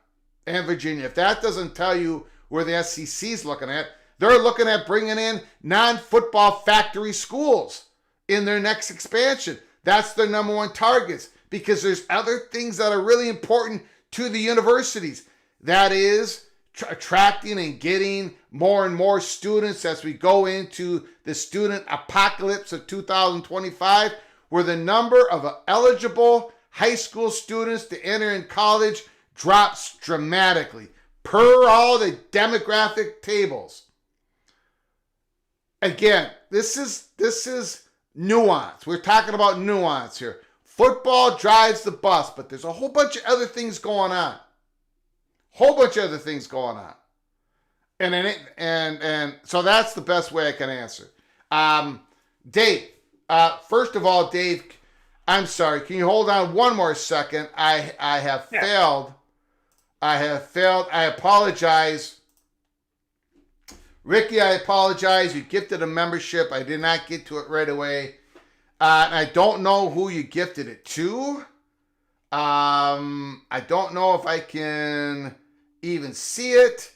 A: and Virginia. If that doesn't tell you where the SEC is looking at, they're looking at bringing in non-football factory schools in their next expansion. That's their number one targets because there's other things that are really important to the universities. That is attracting and getting more and more students as we go into the student apocalypse of 2025, where the number of eligible high school students to enter in college drops dramatically per all the demographic tables. Again, this is nuance. We're talking about nuance here. Football drives the bus, but there's a whole bunch of other things going on. And so that's the best way I can answer. Dave, first of all, Dave, I'm sorry. Can you hold on one more second? I have failed. I have failed. I apologize. Ricky, I apologize. You gifted a membership. I did not get to it right away. And I don't know who you gifted it to. I don't know if I can even see it.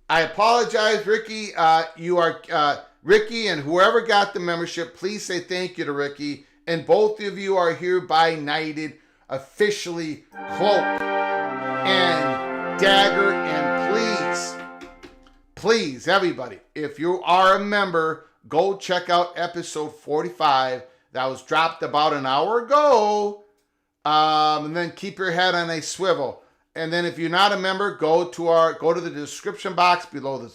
A: I apologize, Ricky. You are Ricky, and whoever got the membership, please say thank you to Ricky. And both of you are hereby knighted, officially Cloak and Dagger. And please, everybody, if you are a member, go check out episode 45. That was dropped about an hour ago. And then keep your head on a swivel. And then if you're not a member, go to the description box below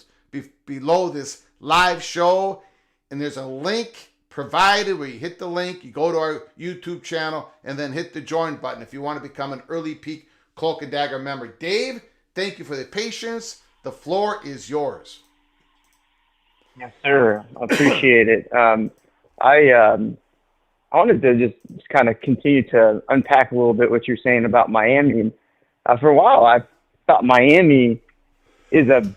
A: this live show, and there's a link provided where you hit the link, you go to our YouTube channel, and then hit the join button if you want to become an early peak Cloak and Dagger member. Dave, thank you for the patience. The floor is yours.
E: Yes, sir. Appreciate it. I wanted to just kind of continue to unpack a little bit what you're saying about Miami. For a while, I thought Miami would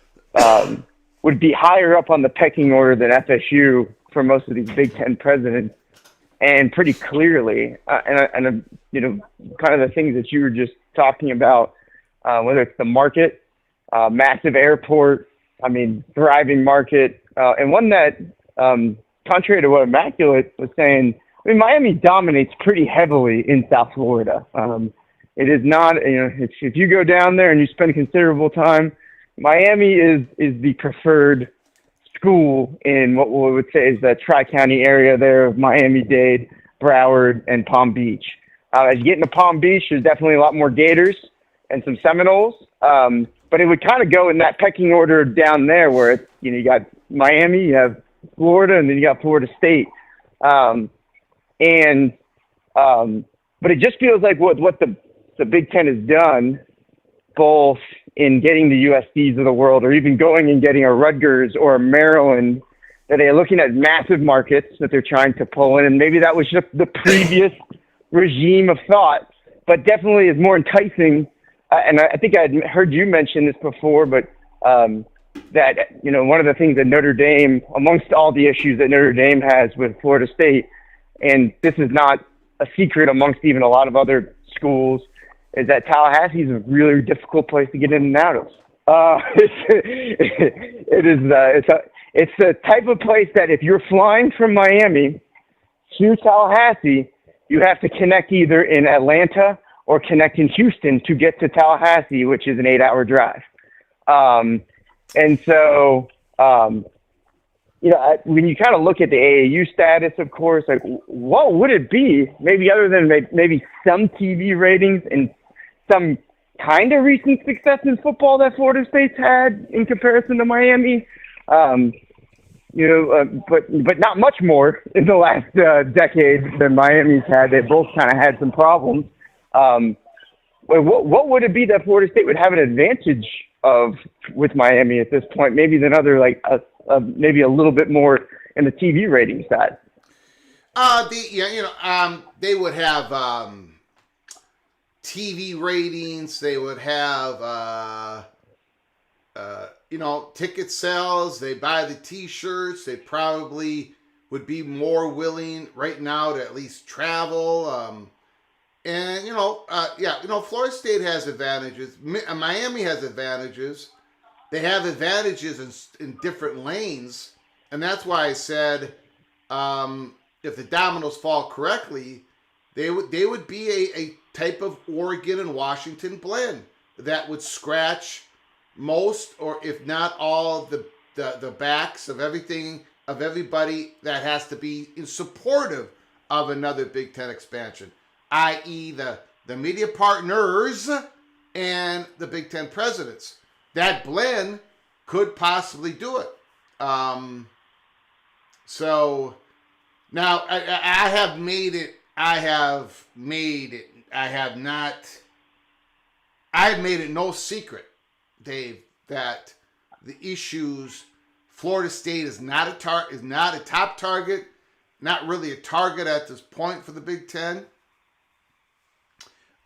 E: be higher up on the pecking order than FSU for most of these Big Ten presidents, and pretty clearly, and kind of the things that you were just talking about, whether it's the market, massive airport, thriving market, and one that, contrary to what Immaculate was saying, Miami dominates pretty heavily in South Florida. It is not, if you go down there and you spend considerable time, Miami is the preferred school in what we would say is the Tri-County area there of Miami-Dade, Broward, and Palm Beach. As you get into Palm Beach, there's definitely a lot more Gators and some Seminoles, but it would kind of go in that pecking order down there where it's, you got Miami, you have Florida, and then you got Florida State. But it just feels like what the Big Ten has done, both in getting the USCs of the world, or even going and getting a Rutgers or a Maryland, that they're looking at massive markets that they're trying to pull in. And maybe that was just the previous regime of thought, but definitely is more enticing. And I think I'd heard you mention this before, but that, one of the things that Notre Dame, amongst all the issues that Notre Dame has with Florida State, and this is not a secret amongst even a lot of other schools, is that Tallahassee is a really difficult place to get in and out of. It's the type of place that if you're flying from Miami to Tallahassee, you have to connect either in Atlanta or connect in Houston to get to Tallahassee, which is an 8-hour drive. When you kind of look at the AAU status, of course, like what would it be, maybe other than maybe some TV ratings and some kind of recent success in football that Florida State's had in comparison to Miami, but not much more in the last decade than Miami's had. They both kind of had some problems. What would it be that Florida State would have an advantage of with Miami at this point, maybe than other, maybe a little bit more in the TV rating side?
A: They would have TV ratings. They would have, ticket sales. They buy the T-shirts. They probably would be more willing right now to at least travel. Florida State has advantages. Miami has advantages. They have advantages in different lanes, and that's why I said if the dominoes fall correctly, they would be a type of Oregon and Washington blend that would scratch most, or if not all, the backs of everybody that has to be in supportive of another Big Ten expansion, i.e. the media partners and the Big Ten presidents. That blend could possibly do it. So now I have made it. I have made it no secret, Dave, that the issues, Florida State is not a top target not really a target at this point for the Big Ten.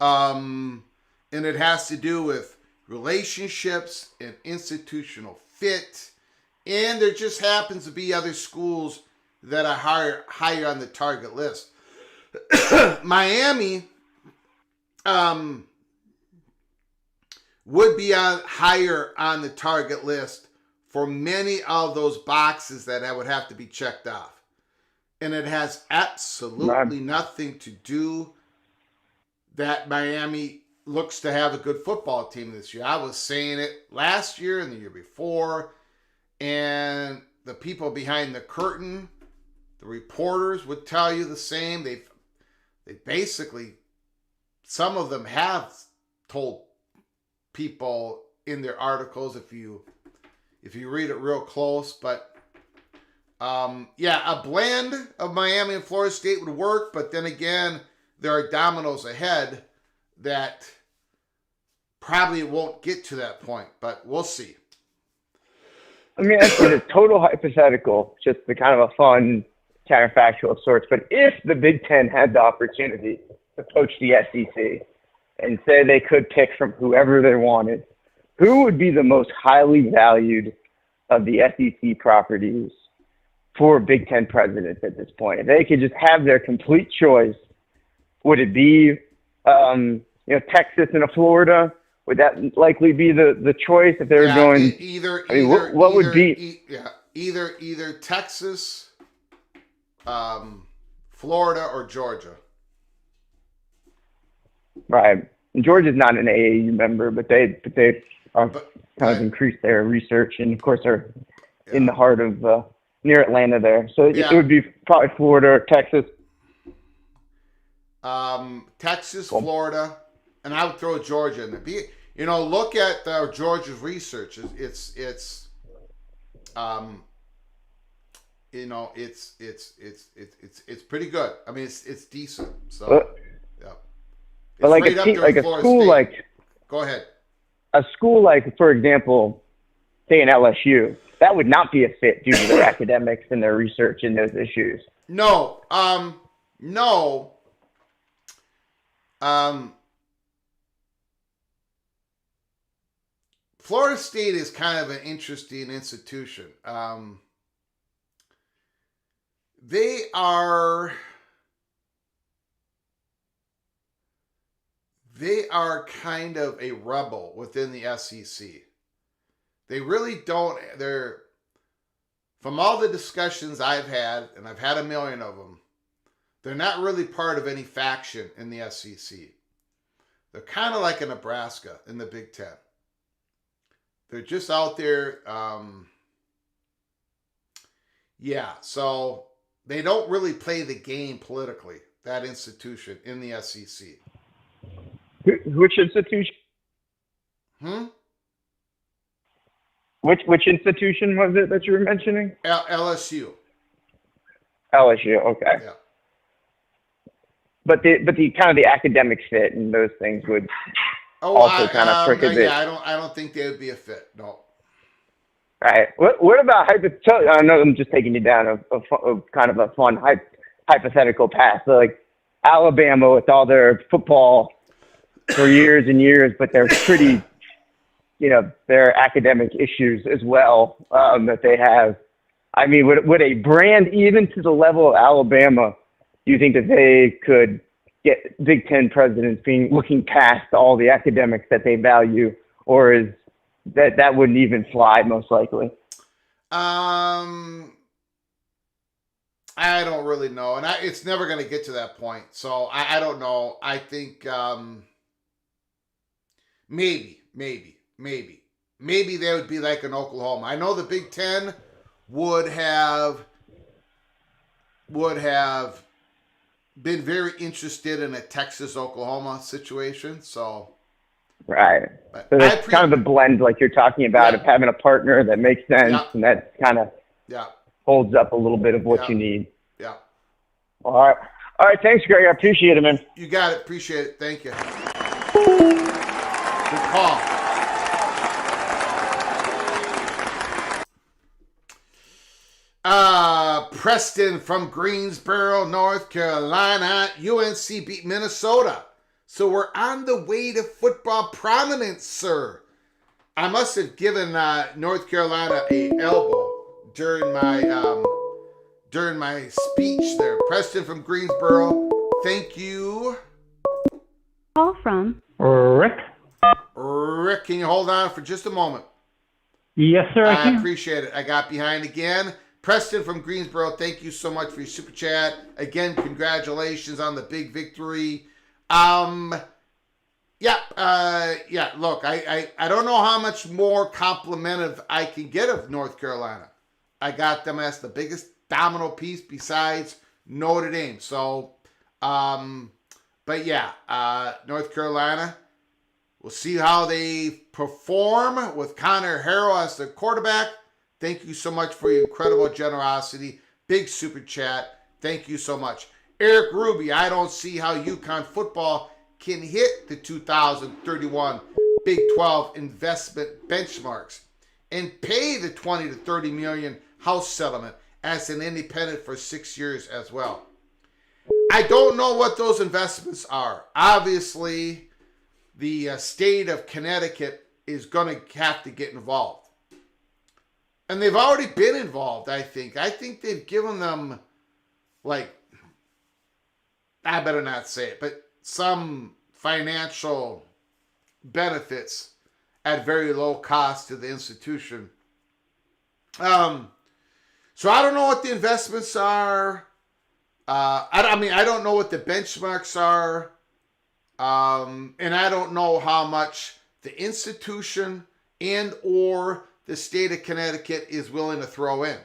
A: And it has to do with relationships and institutional fit. And there just happens to be other schools that are higher on the target list. Miami would be higher on the target list for many of those boxes that would have to be checked off. And it has absolutely nothing to do that Miami looks to have a good football team this year. I was saying it last year and the year before, and the people behind the curtain, the reporters, would tell you the same. They basically, some of them have told people in their articles, if you read it real close, but a blend of Miami and Florida State would work, but then again, there are dominoes ahead that probably won't get to that point, but we'll see.
E: I mean, that's a total hypothetical, just the kind of a fun counterfactual of sorts. But if the Big Ten had the opportunity to poach the SEC and say they could pick from whoever they wanted, who would be the most highly valued of the SEC properties for Big Ten presidents at this point? If they could just have their complete choice, would it be Texas and Florida? Would that likely be the choice if they were going? What would be?
A: Either Texas, Florida, or Georgia.
E: Right. And Georgia's not an AAU member, but they are kind of increased their research, and of course are in the heart of near Atlanta there. So it would be probably Florida or Texas.
A: Texas, Florida, and I would throw Georgia in there. Look at Georgia's research. It's pretty good. I mean, it's decent. So,
E: but like a school like,
A: go ahead.
E: A school like, for example, say an LSU, that would not be a fit due to their academics and their research in those issues.
A: No. Florida State is kind of an interesting institution. They are kind of a rebel within the SEC. They really don't. From all the discussions I've had, and I've had a million of them, they're not really part of any faction in the SEC. They're kind of like a Nebraska in the Big Ten. They're just out there. So they don't really play the game politically, that institution in the SEC.
E: Which institution? Which institution was it that you were mentioning?
A: LSU.
E: LSU, okay.
A: Yeah.
E: But the kind of the academic fit and those things would also kind of prohibit.
A: Yeah, I don't think they would be a fit. No.
E: Right. What about I know I'm just taking you down a kind of a fun hypothetical path. So like Alabama with all their football for years and years, but they're pretty, their academic issues as well that they have. I mean, would a brand even to the level of Alabama, do you think that they could get Big Ten presidents looking past all the academics that they value, or is that wouldn't even fly most likely?
A: I don't really know, and it's never going to get to that point. So I don't know. I think maybe they would be like an Oklahoma. I know the Big Ten would have been very interested in a Texas-Oklahoma situation. So
E: right. So that's kind of the blend like you're talking about of having a partner that makes sense and that kind of holds up a little bit of what you need.
A: Yeah.
E: All right. Thanks, Greg. I appreciate it, man.
A: You got it. Appreciate it. Thank you. Good call. Preston from Greensboro, North Carolina. UNC beat Minnesota. So we're on the way to football prominence, sir. I must have given North Carolina a elbow during my speech there. Preston from Greensboro, thank you.
C: Call from
D: Rick?
A: Rick, can you hold on for just a moment?
D: Yes, sir, I
A: I
D: can.
A: appreciate it. I got behind again. Preston from Greensboro, thank you so much for your super chat. Again, congratulations on the big victory. Look, I don't know how much more complimentive I can get of North Carolina. I got them as the biggest domino piece besides Notre Dame. So, North Carolina, we'll see how they perform with Connor Harrell as the quarterback. Thank you so much for your incredible generosity. Big super chat. Thank you so much. Eric Ruby, I don't see how UConn football can hit the 2031 Big 12 investment benchmarks and pay the 20 to 30 million house settlement as an independent for 6 years as well. I don't know what those investments are. Obviously, the state of Connecticut is going to have to get involved. And they've already been involved, I think. I think they've given them, I better not say it, but some financial benefits at very low cost to the institution. So I don't know what the investments are. I don't know what the benchmarks are. And I don't know how much the institution and or the state of Connecticut is willing to throw in.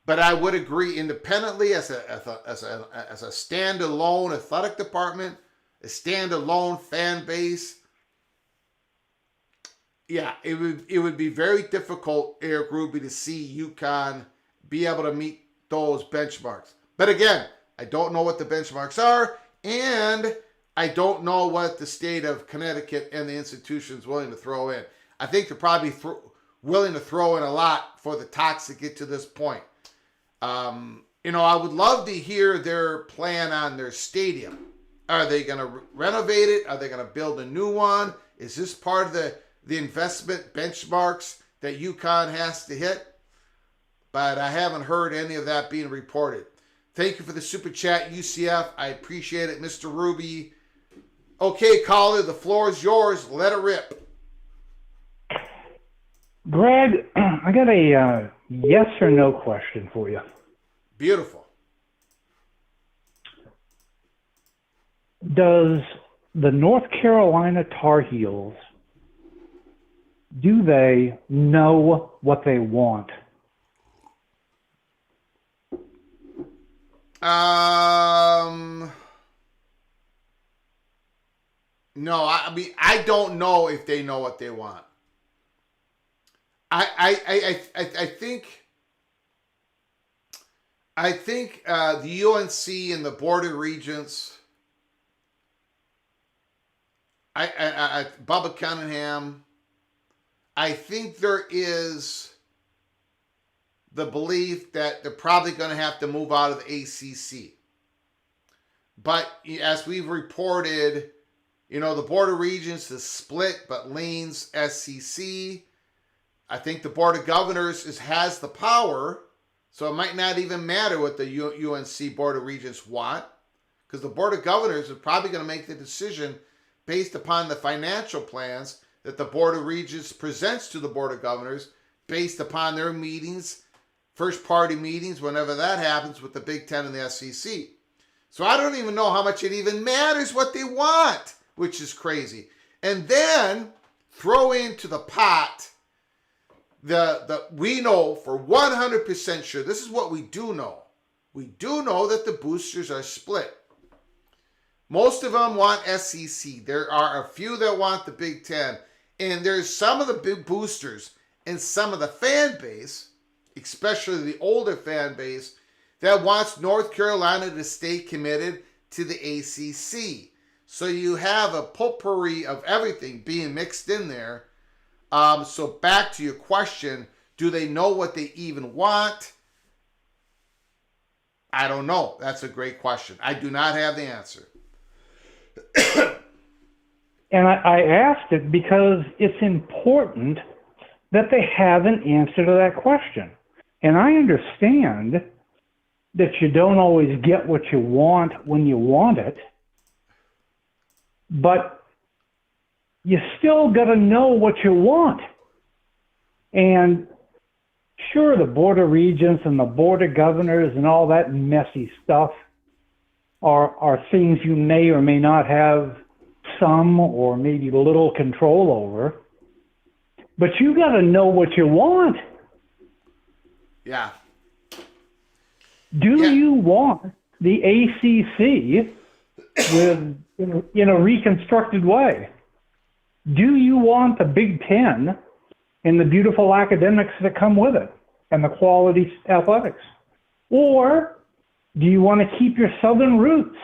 A: But I would agree independently as a standalone athletic department, a standalone fan base. Yeah, it would be very difficult, Eric Ruby, to see UConn be able to meet those benchmarks. But again, I don't know what the benchmarks are, and I don't know what the state of Connecticut and the institution is willing to throw in. I think they're probably willing to throw in a lot for the Tots to get to this point. I would love to hear their plan on their stadium. Are they going to renovate it? Are they going to build a new one? Is this part of the investment benchmarks that UConn has to hit? But I haven't heard any of that being reported. Thank you for the super chat, UCF. I appreciate it, Mr. Ruby. Okay, caller, the floor is yours. Let it rip.
F: Greg, I got a yes or no question for you.
A: Beautiful.
F: Does the North Carolina Tar Heels, do they know what they want?
A: No, I don't know if they know what they want. I think the UNC and the border regions, Bubba Cunningham, I think there is the belief that they're probably going to have to move out of the ACC. But as we've reported, the border regions is split but leans SEC. I think the Board of Governors has the power, so it might not even matter what the UNC Board of Regents want, because the Board of Governors is probably going to make the decision based upon the financial plans that the Board of Regents presents to the Board of Governors based upon their meetings, first party meetings, whenever that happens with the Big Ten and the SEC. So I don't even know how much it even matters what they want, which is crazy. And then throw into the pot we know for 100% sure, this is what we do know. We do know that the boosters are split. Most of them want SEC. There are a few that want the Big Ten. And there's some of the big boosters and some of the fan base, especially the older fan base, that wants North Carolina to stay committed to the ACC. So you have a potpourri of everything being mixed in there. So back to your question, do they know what they even want? I don't know. That's a great question. I do not have the answer.
F: And I asked it because it's important that they have an answer to that question. And I understand that you don't always get what you want when you want it, but you still got to know what you want. And sure, the Board of Regents and the Board of Governors and all that messy stuff are things you may or may not have some or maybe little control over. But you got to know what you want.
A: Yeah.
F: Do you want the ACC in a reconstructed way? Do you want the Big Ten and the beautiful academics that come with it and the quality athletics? Or do you want to keep your Southern roots?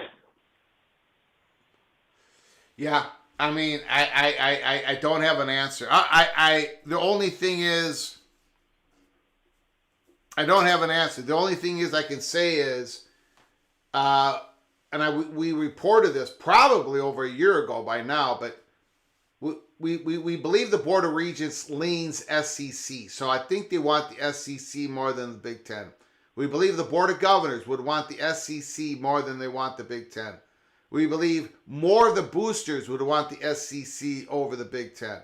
A: Yeah. I mean, I don't have an answer. The only thing is, I don't have an answer. The only thing is I can say is, we reported this probably over a year ago by now, but we believe the Board of Regents leans SEC. So I think they want the SEC more than the Big Ten. We believe the Board of Governors would want the SEC more than they want the Big Ten. We believe more of the boosters would want the SEC over the Big Ten.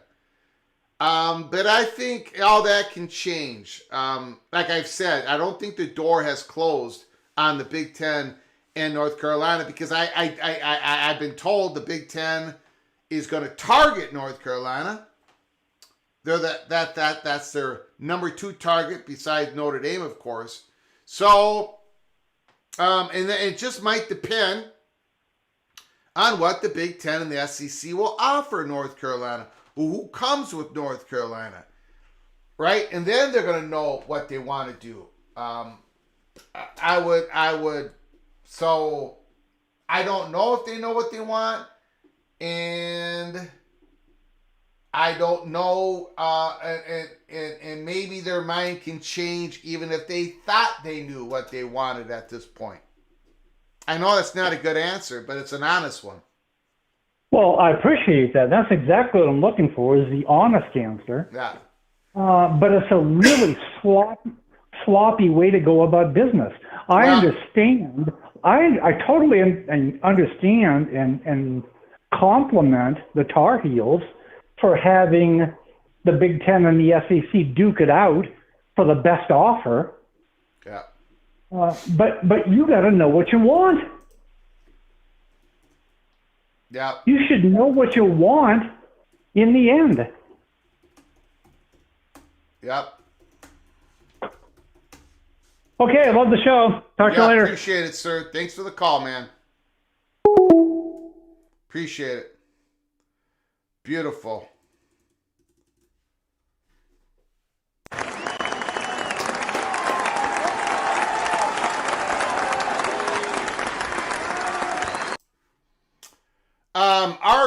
A: But I think all that can change. Like I've said, I don't think the door has closed on the Big Ten and North Carolina because I've been told the Big Ten is going to target North Carolina. That's their number 2 target besides Notre Dame, of course. So, and it just might depend on what the Big Ten and the SEC will offer North Carolina. Who comes with North Carolina, right? And then they're going to know what they want to do. I would. So I don't know if they know what they want, and I don't know. And maybe their mind can change even if they thought they knew what they wanted at this point. I know that's not a good answer, but it's an honest one.
F: Well, I appreciate that. That's exactly what I'm looking for, is the honest answer.
A: Yeah.
F: But it's a really sloppy way to go about business. I understand. I totally understand and compliment the Tar Heels for having the Big Ten and the SEC duke it out for the best offer.
A: Yeah.
F: But you got to know what you want.
A: Yeah.
F: You should know what you want in the end.
A: Yep.
F: Okay, I love the show. Talk to you later.
A: Appreciate it, sir. Thanks for the call, man. Appreciate it. Beautiful.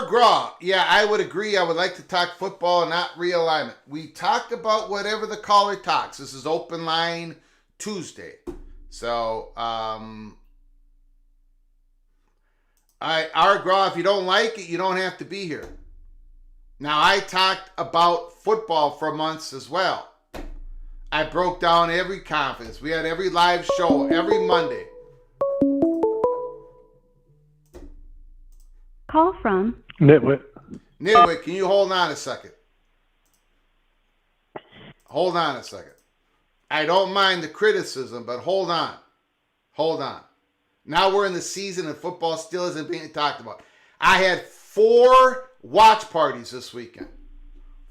A: Graw, yeah, I would agree. I would like to talk football, not realignment. We talk about whatever the caller talks. This is Open Line Tuesday. So, Graw, if you don't like it, you don't have to be here. Now, I talked about football for months as well. I broke down every conference. We had every live show every Monday.
C: Call from
F: Nitwit.
A: Nitwit, can you hold on a second? Hold on a second. I don't mind the criticism, but hold on. Hold on. Now we're in the season and football still isn't being talked about. I had 4 watch parties this weekend.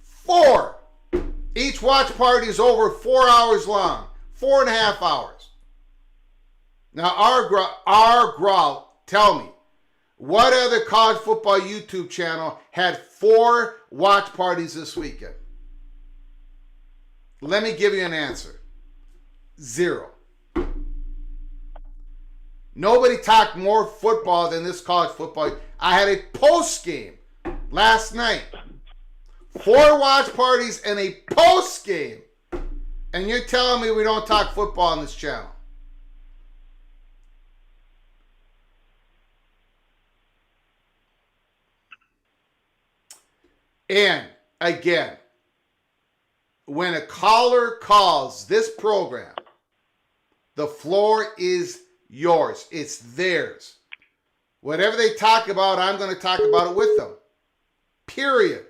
A: 4. Each watch party is over 4 hours long. 4.5 hours. Now, our Graw, tell me, what other college football YouTube channel had 4 watch parties this weekend? Let me give you an answer. 0. Nobody talked more football than this college football. I had a post game last night. 4 watch parties and a post game. And you're telling me we don't talk football on this channel? And again, when a caller calls this program, the floor is yours. It's theirs. Whatever they talk about, I'm going to talk about it with them. Period.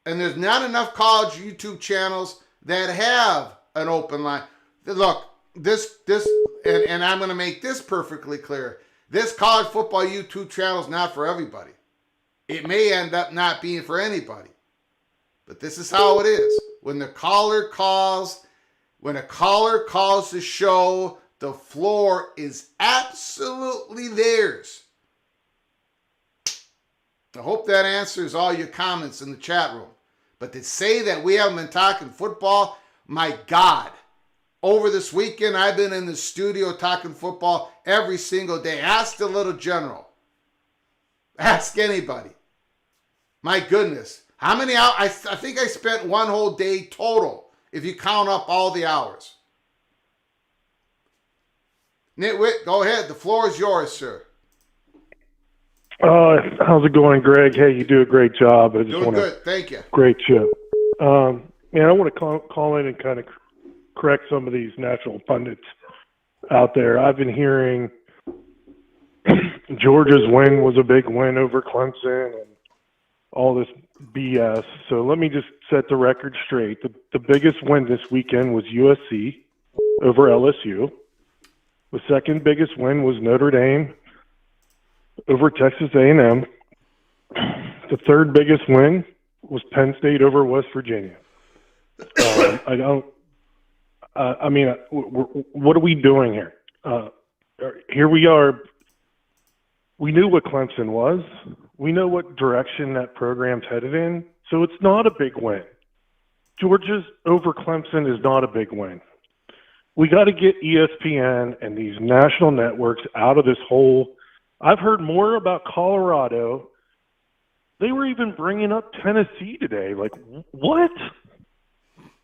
A: And there's not enough college YouTube channels that have an open line. Look, and I'm going to make this perfectly clear. This college football YouTube channel is not for everybody. It may end up not being for anybody. But this is how it is. When a caller calls the show, the floor is absolutely theirs. I hope that answers all your comments in the chat room. But to say that we haven't been talking football, my God. Over this weekend, I've been in the studio talking football every single day. Ask the little general. Ask anybody. My goodness. How many hours? I think I spent one whole day total, if you count up all the hours. Nitwit, go ahead. The floor is yours, sir.
G: How's it going, Greg? Hey, you do a great job. I just
A: Doing good. Thank you.
G: Great show. Man, I want to call in and kind of correct some of these national pundits out there. I've been hearing Georgia's win was a big win over Clemson and all this BS. So let me just set the record straight. The biggest win this weekend was USC over LSU. The second biggest win was Notre Dame over Texas A&M. The third biggest win was Penn State over West Virginia. What are we doing here? Here we are. We knew what Clemson was. We know what direction that program's headed in. So it's not a big win. Georgia's over Clemson is not a big win. We got to get ESPN and these national networks out of this hole. I've heard more about Colorado. They were even bringing up Tennessee today. Like, what?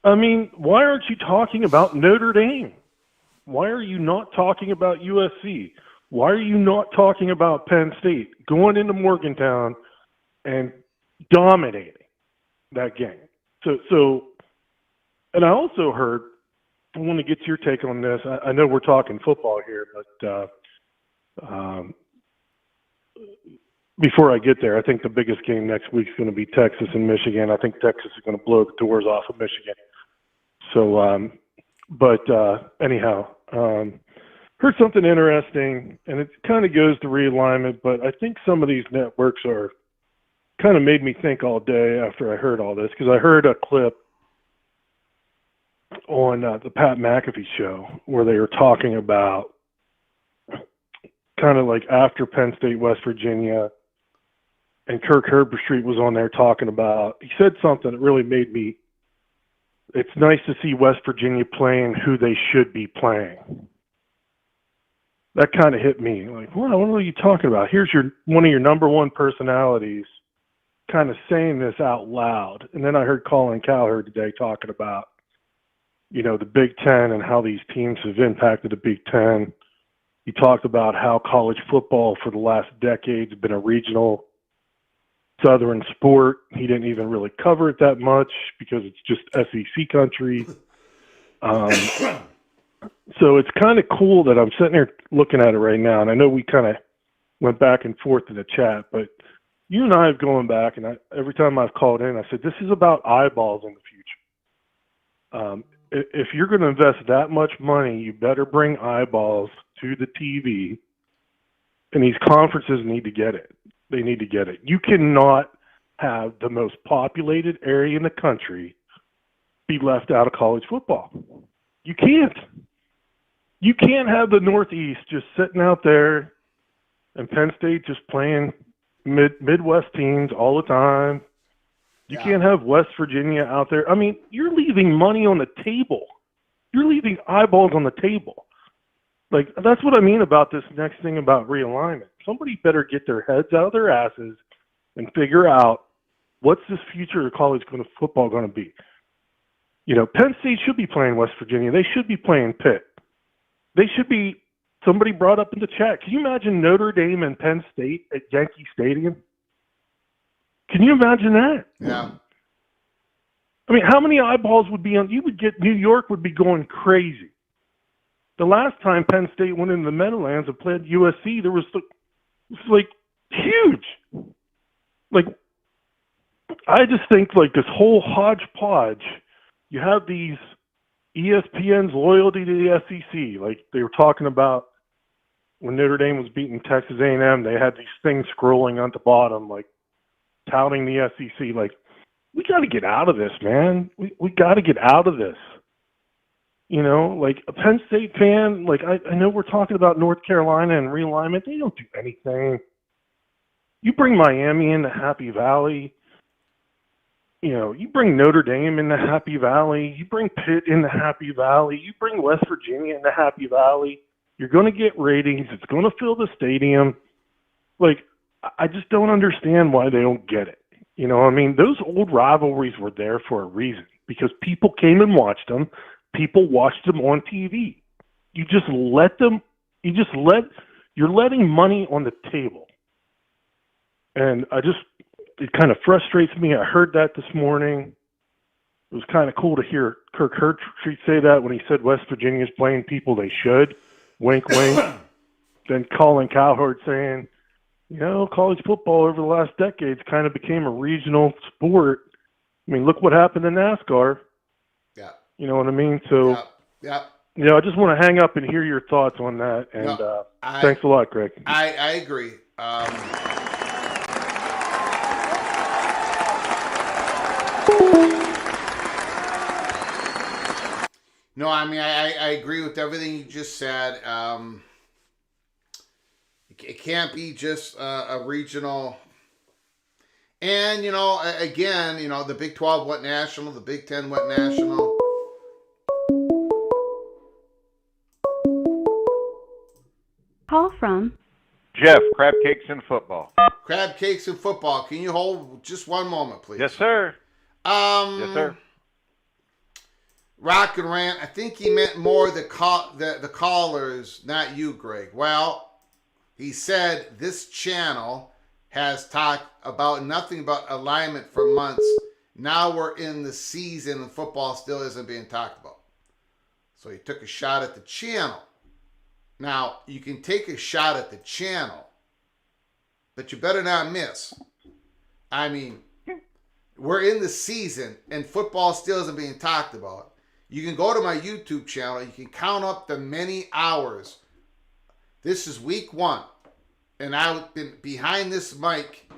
G: I mean, why aren't you talking about Notre Dame? Why are you not talking about USC? Why are you not talking about Penn State going into Morgantown and dominating that game? So, and I also heard, I want to get your take on this. I know we're talking football here, but before I get there, I think the biggest game next week is going to be Texas and Michigan. I think Texas is going to blow the doors off of Michigan. So, anyhow, heard something interesting, and it kind of goes to realignment, but I think some of these networks are kind of made me think all day after I heard all this, because I heard a clip on the Pat McAfee show where they were talking about kind of like after Penn State, West Virginia, and Kirk Herbstreit was on there talking about, he said something that really made me, it's nice to see West Virginia playing who they should be playing. That kind of hit me. Like, what are you talking about? Here's one of your number one personalities kind of saying this out loud. And then I heard Colin Cowherd today talking about, the Big Ten and how these teams have impacted the Big Ten. He talked about how college football for the last decade has been a regional Southern sport. He didn't even really cover it that much because it's just SEC country. So it's kind of cool that I'm sitting here looking at it right now. And I know we kind of went back and forth in the chat, but you and I have going back, and every time I've called in, I said, this is about eyeballs in the future. If you're going to invest that much money, you better bring eyeballs to the TV, and these conferences need to get it. They need to get it. You cannot have the most populated area in the country be left out of college football. You can't. You can't have the Northeast just sitting out there and Penn State just playing Midwest teams all the time. You can't have West Virginia out there. I mean, you're leaving money on the table. You're leaving eyeballs on the table. Like, that's what I mean about this next thing about realignment. Somebody better get their heads out of their asses and figure out what's this future of college football going to be. Penn State should be playing West Virginia. They should be playing Pitt. They should be, somebody brought up in the chat, can you imagine Notre Dame and Penn State at Yankee Stadium? Can you imagine that?
A: Yeah.
G: I mean, how many eyeballs would be on? You would get New York would be going crazy. The last time Penn State went into the Meadowlands and played USC, it was like huge. Like, I just think like this whole hodgepodge. You have these ESPN's loyalty to the SEC, like they were talking about when Notre Dame was beating Texas A&M. They had these things scrolling on the bottom, like touting the SEC. Like, we got to get out of this, man. We got to get out of this. You know, like a Penn State fan, like I know we're talking about North Carolina and realignment. They don't do anything. You bring Miami into Happy Valley. You know, you bring Notre Dame into Happy Valley. You bring Pitt into Happy Valley. You bring West Virginia into Happy Valley. You're going to get ratings. It's going to fill the stadium. Like, I just don't understand why they don't get it. You know, I mean, those old rivalries were there for a reason because people came and watched them. People watched them on TV. You just let them, you're letting money on the table. And it kind of frustrates me. I heard that this morning. It was kind of cool to hear Kirk Herbstreit say that when he said West Virginia's playing people they should. Wink, wink. Then Colin Cowherd saying, you know, college football over the last decades kind of became a regional sport. I mean, look what happened in NASCAR.
A: Yeah.
G: You know what I mean? So,
A: yeah.
G: You know, I just want to hang up and hear your thoughts on that. And thanks a lot, Greg.
A: I agree. No, I mean, I agree with everything you just said. It can't be just a regional. And, you know, again, you know, the Big 12 went national, the Big 10 went national.
C: Call from
H: Jeff, crab cakes and football.
A: Crab cakes and football. Can you hold just one moment, please?
H: Yes, sir. Yes, sir.
A: Rock and Rant, I think he meant more the callers, not you, Greg. Well, he said this channel has talked about nothing but alignment for months. Now we're in the season and football still isn't being talked about. So he took a shot at the channel. Now, you can take a shot at the channel, but you better not miss. I mean, we're in the season and football still isn't being talked about. You can go to my YouTube channel. You can count up the many hours. This is week 1. And I've been behind this mic,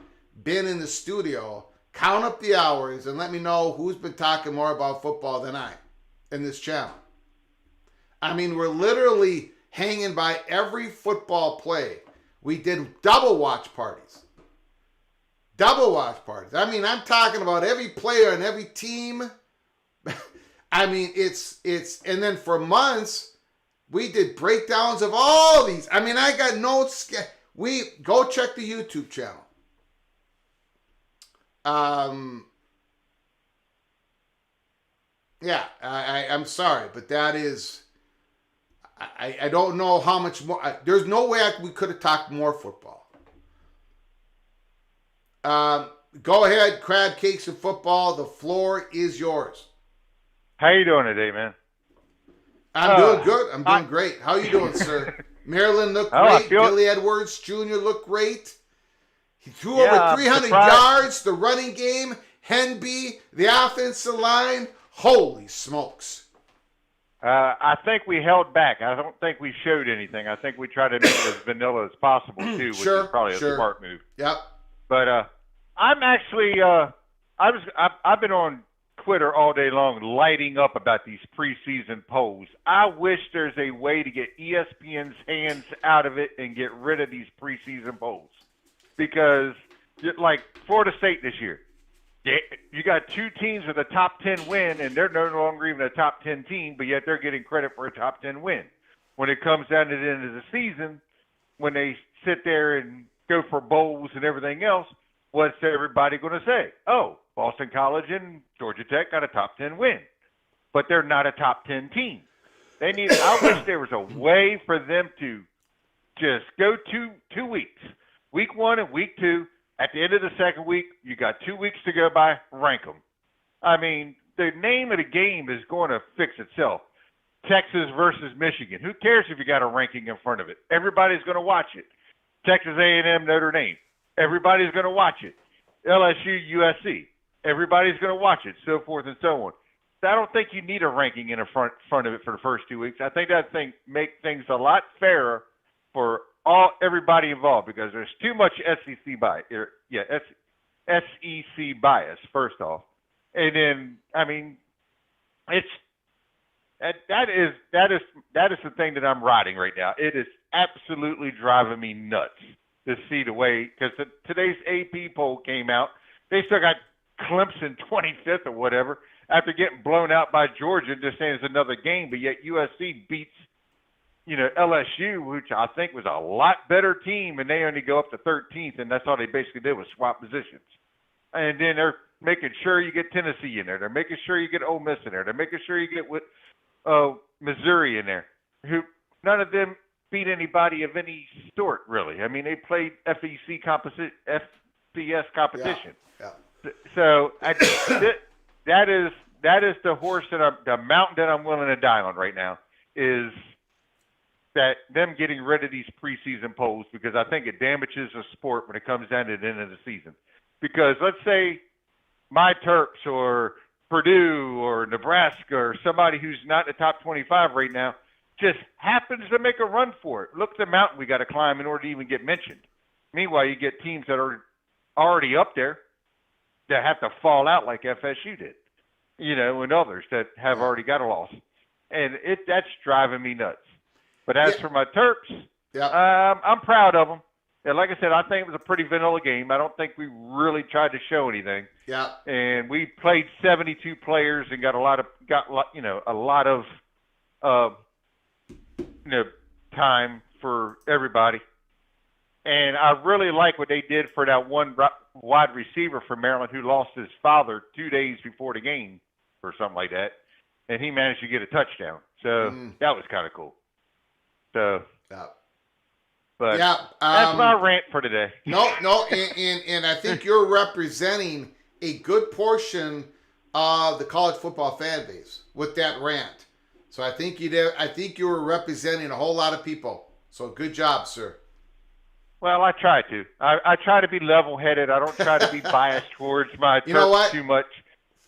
A: been in the studio. Count up the hours and let me know who's been talking more about football than I in this channel. I mean, we're literally hanging by every football play. We did double watch parties. I mean, I'm talking about every player and every team. I mean, it's, and then for months, we did breakdowns of all these. I mean, I got notes. Go check the YouTube channel. Yeah, I'm sorry, but that is, I don't know how much more. There's no way we could have talked more football. Go ahead, crab cakes and football. The floor is yours.
H: How you doing today, man?
A: I'm doing good. I'm doing great. How you doing, sir? Maryland looked great. Billy Edwards Jr. looked great. He threw over 300 yards. The running game, Henby, the offensive line. Holy smokes.
H: I think we held back. I don't think we showed anything. I think we tried to make it as vanilla as possible, too, which is probably a smart move.
A: Yep.
H: But I'm actually, I've been on Twitter all day long lighting up about these preseason polls. I wish there's a way to get ESPN's hands out of it and get rid of these preseason polls. Because, like Florida State this year, you got 2 teams with a top 10 win, and they're no longer even a top 10 team, but yet they're getting credit for a top 10 win. When it comes down to the end of the season, when they sit there and go for bowls and everything else, what's everybody going to say? Oh, Boston College and Georgia Tech got a top 10 win, but they're not a top 10 team. I wish there was a way for them to just go two weeks, week 1 and week 2, At the end of the second week, you got 2 weeks to go by, rank them. I mean, the name of the game is going to fix itself. Texas versus Michigan. Who cares if you got a ranking in front of it? Everybody's going to watch it. Texas A&M, Notre Dame. Everybody's going to watch it. LSU, USC. Everybody's going to watch it, so forth and so on. So I don't think you need a ranking in the front of it for the first 2 weeks. I think that make things a lot fairer for everybody involved because there's too much SEC bias. SEC bias, first off. And then, I mean, it's that is the thing that I'm riding right now. It is absolutely driving me nuts to see the way, because today's AP poll came out. They still got Clemson 25th or whatever after getting blown out by Georgia, just saying it's another game, but yet USC beats, LSU, which I think was a lot better team, and they only go up to 13th, and that's all they basically did was swap positions. And then they're making sure you get Tennessee in there. They're making sure you get Ole Miss in there. They're making sure you get Missouri in there, who none of them beat anybody of any sort, really. I mean, they played FCS competition.
A: Yeah.
H: So that is the horse the mountain that I'm willing to die on right now is that them getting rid of these preseason polls, because I think it damages the sport when it comes down to the end of the season. Because let's say my Terps or Purdue or Nebraska or somebody who's not in the top 25 right now just happens to make a run for it. Look at the mountain we got to climb in order to even get mentioned. Meanwhile, you get teams that are already up there that have to fall out like FSU did, and others that have already got a loss. And that's driving me nuts. But as for my Terps, I'm proud of them. And like I said, I think it was a pretty vanilla game. I don't think we really tried to show anything.
A: Yeah.
H: And we played 72 players and got a lot of time for everybody. And I really like what they did for that one wide receiver for Maryland who lost his father 2 days before the game or something like that. And he managed to get a touchdown. So that was kind of cool. So, but that's my rant for today.
A: No, and I think you're representing a good portion of the college football fan base with that rant. So I think you did. I think you were representing a whole lot of people. So good job, sir.
H: Well, I try to. I try to be level-headed. I don't try to be biased towards my Terps too much.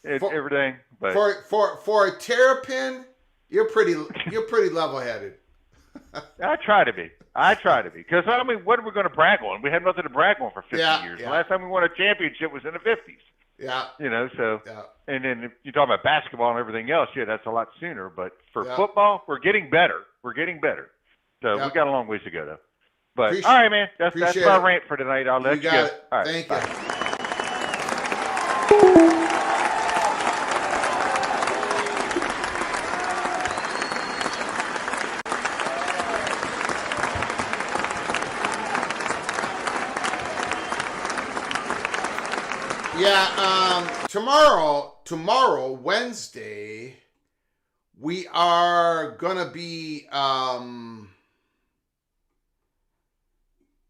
H: Everything. But
A: for a Terrapin, you're pretty level-headed.
H: I try to be. Because, I mean, what are we going to brag on? We had nothing to brag on for 50 years. The last time we won a championship was in the 50s.
A: Yeah.
H: So. Yeah. And then if you're talking about basketball and everything else, that's a lot sooner. But for football, we're getting better. So we got a long ways to go, though. But, all right, man. That's my rant for tonight. I'll let you go. All right,
A: thank
H: bye.
A: you. Tomorrow, Wednesday, we are gonna be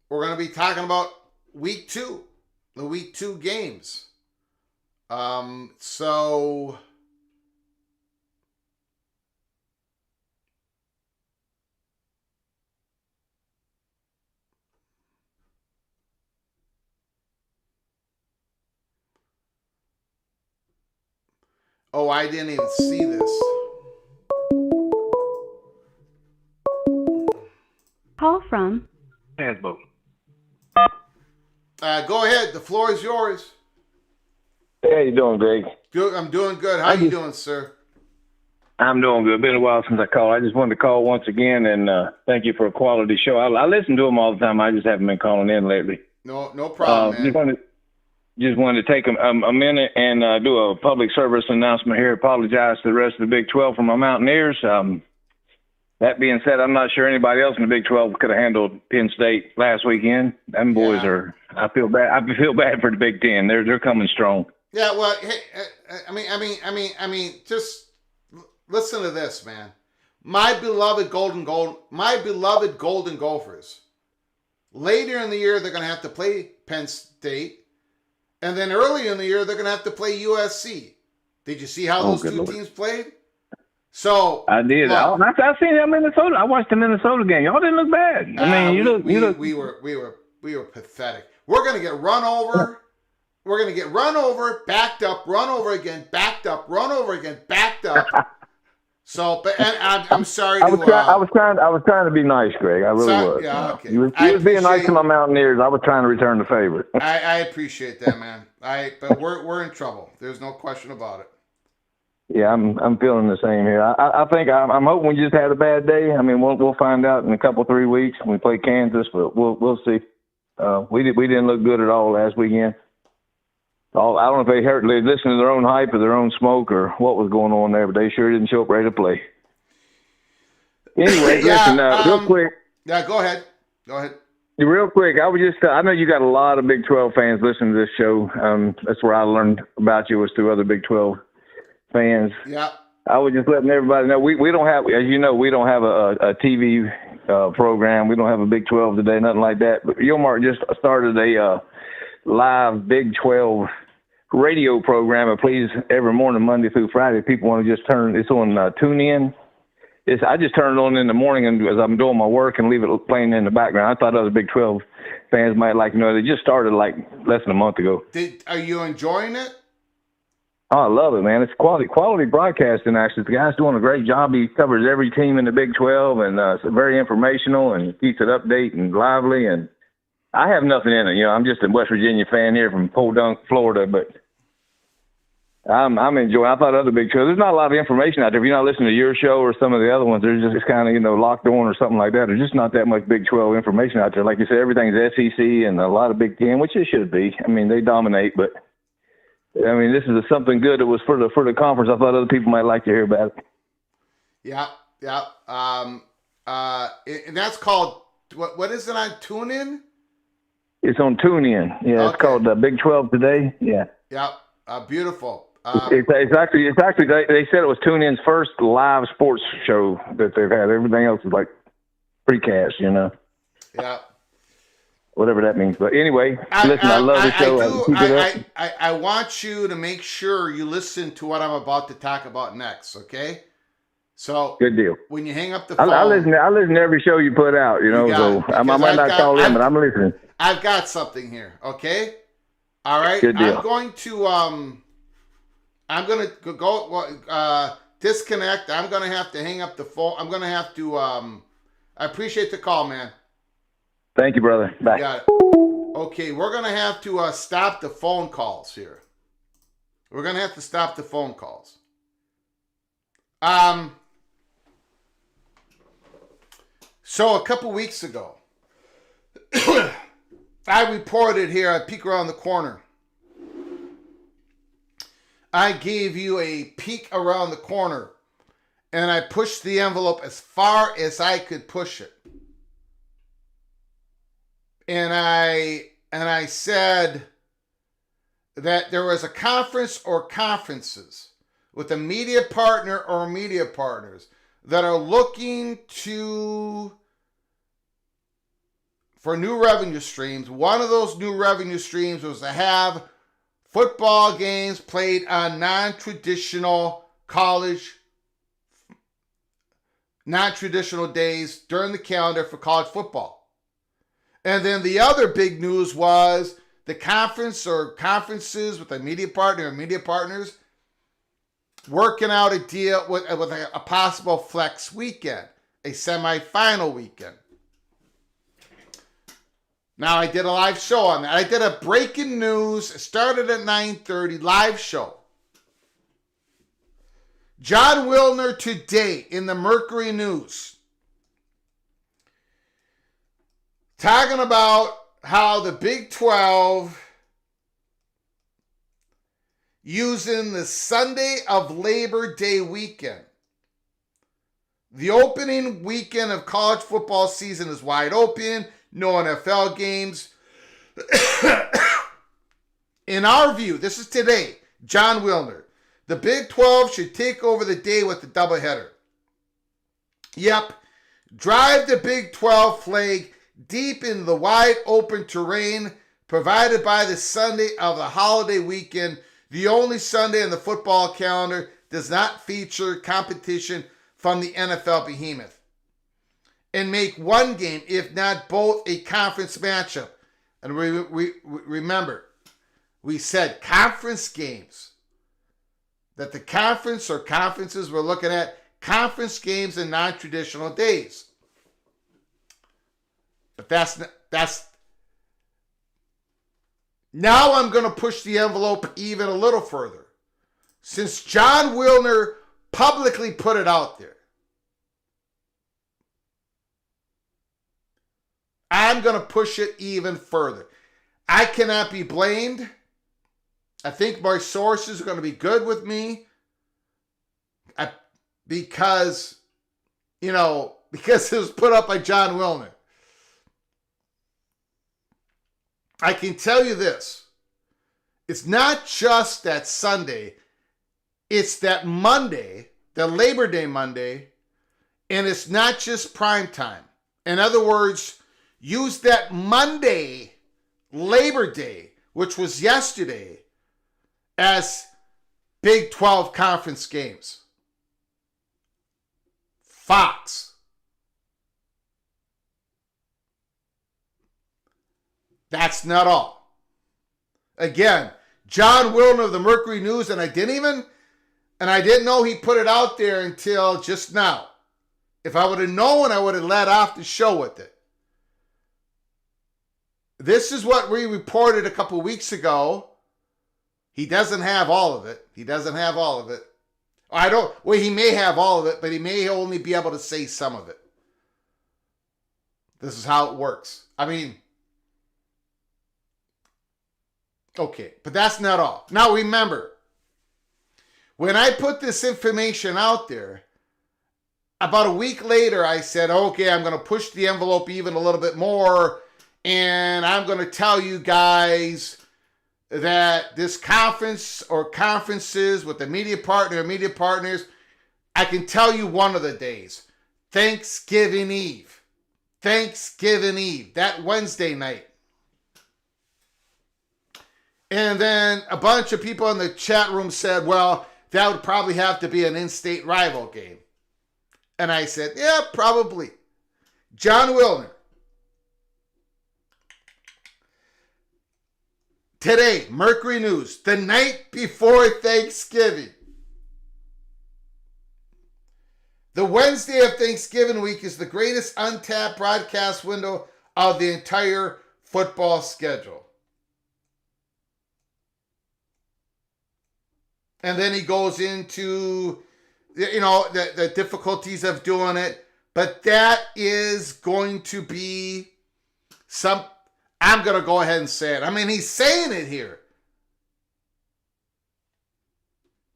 A: we're gonna be talking about week 2, the week 2 games. So oh, I didn't even see this.
C: Call from
I: Handbook.
A: Go ahead. The floor is yours.
I: Hey, how you doing, Greg?
A: Good. I'm doing good. How you doing, sir?
I: I'm doing good. Been a while since I called. I just wanted to call once again and thank you for a quality show. I listen to them all the time. I just haven't been calling in lately.
A: No problem, man.
I: Just wanted to take a minute and do a public service announcement here. Apologize to the rest of the Big 12 for my Mountaineers. That being said, I'm not sure anybody else in the Big 12 could have handled Penn State last weekend. Them boys are. I feel bad. I feel bad for the Big 10. They're coming strong.
A: Yeah. Well, hey, I mean, just listen to this, man. My beloved Golden Gophers. Later in the year, they're going to have to play Penn State. And then early in the year, they're going to have to play USC. Did you see how those two teams played? So
I: I did.
A: Look,
I: I seen them in Minnesota. I watched the Minnesota game. Y'all didn't look bad. I mean,
A: we were pathetic. We're going to get run over. We're going to get run over, backed up, run over again, backed up, run over again, backed up. So, but and I'm sorry.
I: I was trying to be nice, Greg. I really was.
A: Yeah, okay.
I: You was being nice to my Mountaineers. I was trying to return the favor.
A: I appreciate that, man. But we're in trouble. There's no question about it.
I: Yeah, I'm feeling the same here. I think I'm hoping we just had a bad day. I mean, we'll find out in a couple 3 weeks when we play Kansas, but we'll see. We didn't look good at all last weekend. I don't know if they listened to their own hype or their own smoke or what was going on there, but they sure didn't show up ready to play. Anyway, listen, real quick.
A: Yeah, go ahead.
I: Real quick, I know you got a lot of Big 12 fans listening to this show. That's where I learned about you, was through other Big 12 fans.
A: Yeah.
I: I was just letting everybody know we don't have, as you know, we don't have a TV program. We don't have a Big 12 today, nothing like that. But Yomart just started a live Big 12 radio program. It plays every morning, Monday through Friday. People want to just it's on TuneIn. I just turn it on in the morning and as I'm doing my work and leave it playing in the background. I thought other Big 12 fans might like to know. They just started like less than a month ago.
A: Are you enjoying it?
I: Oh, I love it, man. It's quality broadcasting, actually. The guy's doing a great job. He covers every team in the Big 12, and it's very informational, and keeps it update and lively. And I have nothing in it. You know, I'm just a West Virginia fan here from Podunk, Florida, but I'm enjoying it. I thought other Big 12, there's not a lot of information out there. If you're not listening to your show or some of the other ones, they're just kind of, locked on or something like that. There's just not that much Big 12 information out there. Like you said, everything's SEC and a lot of Big 10, which it should be. I mean, they dominate, but I mean, this is something good that was for the conference. I thought other people might like to hear about it.
A: Yeah. And that's called, what is it on TuneIn?
I: It's on TuneIn. Yeah, okay. It's called Big 12 Today. Yeah.
A: Yeah. Beautiful.
I: It's actually they said it was TuneIn's first live sports show that they've had. Everything else is like precast,
A: Yeah.
I: Whatever that means. But anyway, listen, I love the show.
A: I want you to make sure you listen to what I'm about to talk about next, okay? So
I: good deal.
A: When you hang up the phone,
I: I listen to every show you put out, so I might not call in, but I'm listening.
A: I've got something here, okay? All right.
I: Good deal.
A: I'm going to go disconnect. I'm going to have to hang up the phone. I'm going to have to I appreciate the call, man.
I: Thank you, brother. Bye.
A: Got it. Okay, we're going to have to stop the phone calls here. We're going to have to stop the phone calls. So a couple weeks ago, I reported here at Peek Around the Corner. I gave you a peek around the corner, and I pushed the envelope as far as I could push it. And I said that there was a conference or conferences with a media partner or media partners that are looking for new revenue streams. One of those new revenue streams was to have football games played on non-traditional days during the calendar for college football. And then the other big news was the conference or conferences with a media partner or media partners working out a deal with a possible flex weekend, a semifinal weekend. Now, I did a live show on that. I did a breaking news, started at 9:30, live show. John Wilner today in the Mercury News, talking about how the Big 12 using the Sunday of Labor Day weekend. The opening weekend of college football season is wide open. No NFL games. In our view, this is today, John Wilner, the Big 12 should take over the day with the doubleheader. Yep, drive the Big 12 flag deep in the wide open terrain, provided by the Sunday of the holiday weekend, the only Sunday in the football calendar does not feature competition from the NFL behemoth, and make one game, if not both, a conference matchup. And remember, we said conference games, that the conference or conferences we're looking at, conference games in non-traditional days. But that's now I'm going to push the envelope even a little further. Since John Wilner publicly put it out there, I'm going to push it even further. I cannot be blamed. I think my sources are going to be good with me because it was put up by John Wilner. I can tell you this. It's not just that Sunday. It's that Monday, the Labor Day Monday, and it's not just prime time. In other words, use that Monday, Labor Day, which was yesterday, as Big 12 conference games. Fox. That's not all. Again, John Wilner of the Mercury News, and I didn't know he put it out there until just now. If I would have known, I would have led off the show with it. This is what we reported a couple weeks ago. He doesn't have all of it. He may have all of it, but he may only be able to say some of it. This is how it works. Okay, but that's not all. Now remember, when I put this information out there, about a week later, I said, okay, I'm going to push the envelope even a little bit more, and I'm going to tell you guys that this conference or conferences with the media partner or media partners, I can tell you one of the days, Thanksgiving Eve, that Wednesday night. And then a bunch of people in the chat room said, well, that would probably have to be an in-state rival game. And I said, yeah, probably. John Wilner. Today, Mercury News, the night before Thanksgiving. The Wednesday of Thanksgiving week is the greatest untapped broadcast window of the entire football schedule. And then he goes into, the difficulties of doing it. But that is going to be I'm going to go ahead and say it. He's saying it here.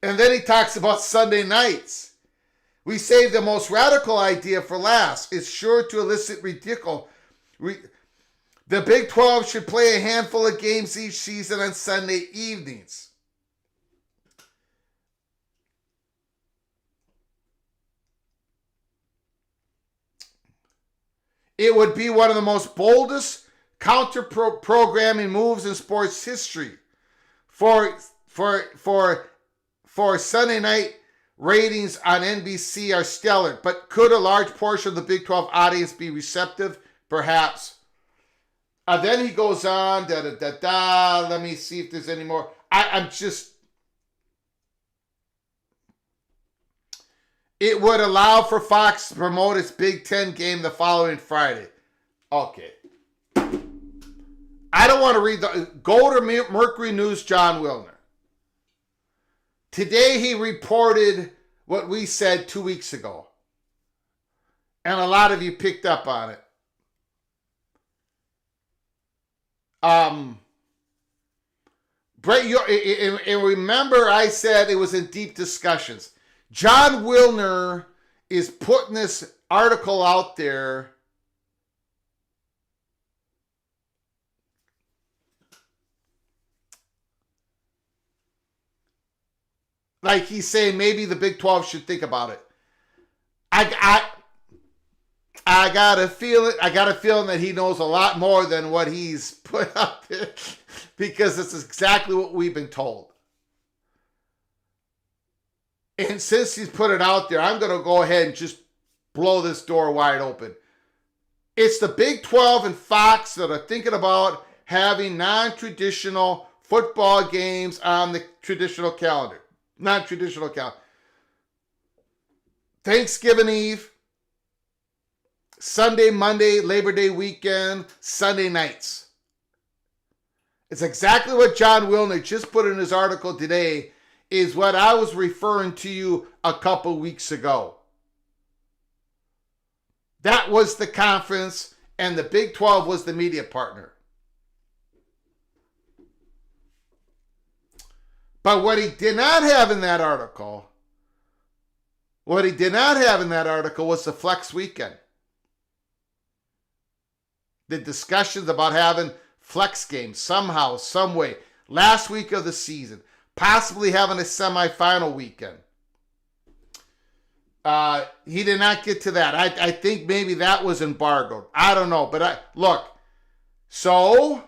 A: And then he talks about Sunday nights. We saved the most radical idea for last. It's sure to elicit ridicule. The Big 12 should play a handful of games each season on Sunday evenings. It would be one of the most boldest counter-programming moves in sports history. For Sunday night, ratings on NBC are stellar, but could a large portion of the Big 12 audience be receptive? Perhaps. Then he goes on, let me see if there's any more. It would allow for Fox to promote its Big Ten game the following Friday. Okay. I don't want to read go to Mercury News, John Wilner. Today he reported what we said 2 weeks ago. And a lot of you picked up on it. Brett, and remember I said it was in deep discussions. John Wilner is putting this article out there like he's saying maybe the Big 12 should think about it. I got a feeling that he knows a lot more than what he's put up there, because this is exactly what we've been told. And since he's put it out there, I'm going to go ahead and just blow this door wide open. It's the Big 12 and Fox that are thinking about having non-traditional football games on the traditional calendar. Non-traditional calendar. Thanksgiving Eve, Sunday, Monday, Labor Day weekend, Sunday nights. It's exactly what John Wilner just put in his article today, is what I was referring to you a couple weeks ago. That was the conference, and the Big 12 was the media partner. But what he did not have in that article, was the flex weekend. The discussions about having flex games somehow, some way, last week of the season, possibly having a semifinal weekend. He did not get to that. I think maybe that was embargoed. I don't know. But look, so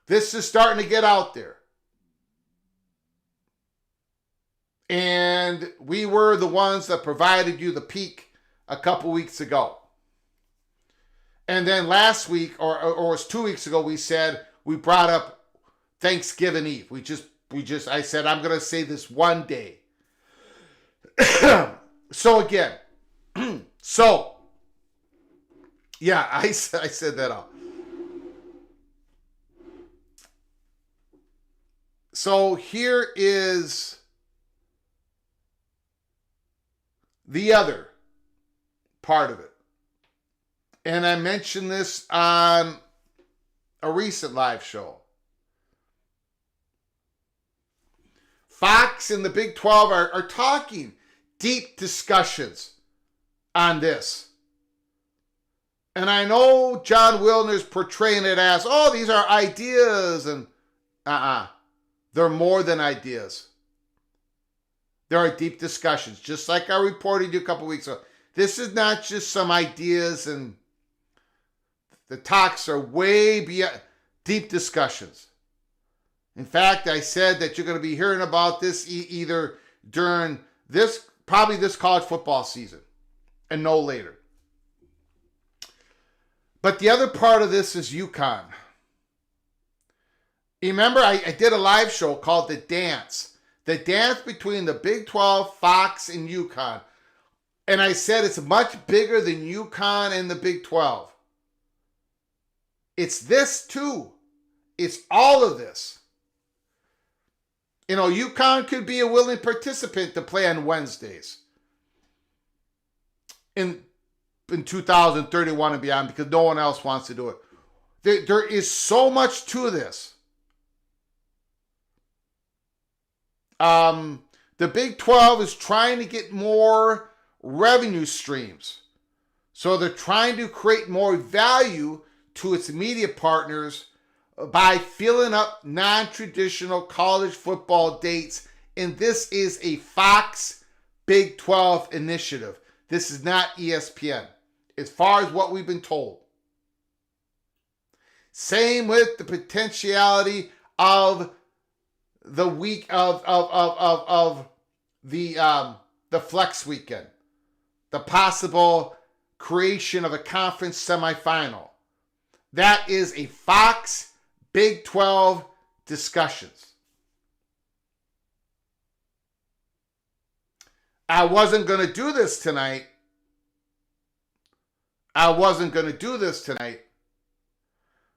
A: this is starting to get out there. And we were the ones that provided you the peak a couple weeks ago. And then last week, or it was 2 weeks ago, we brought up Thanksgiving Eve. I said, I'm going to say this one day. So again, yeah, I said that out. So here is the other part of it. And I mentioned this on a recent live show. Fox and the Big 12 are talking deep discussions on this. And I know John Wilner's portraying it as, oh, these are ideas, and they're more than ideas. There are deep discussions, just like I reported you a couple weeks ago. This is not just some ideas, and the talks are way beyond deep discussions. In fact, I said that you're going to be hearing about this either during probably this college football season, and no later. But the other part of this is UConn. You remember, I did a live show called The Dance. The dance between the Big 12, Fox, and UConn. And I said it's much bigger than UConn and the Big 12. It's this too. It's all of this. You know, UConn could be a willing participant to play on Wednesdays in 2031 and beyond, because no one else wants to do it. There is so much to this. The Big 12 is trying to get more revenue streams. So they're trying to create more value to its media partners by filling up non-traditional college football dates. And this is a Fox Big 12 initiative. This is not ESPN, as far as what we've been told. Same with the potentiality of the week of the flex weekend, the possible creation of a conference semifinal. That is a Fox Big 12 discussions. I wasn't going to do this tonight.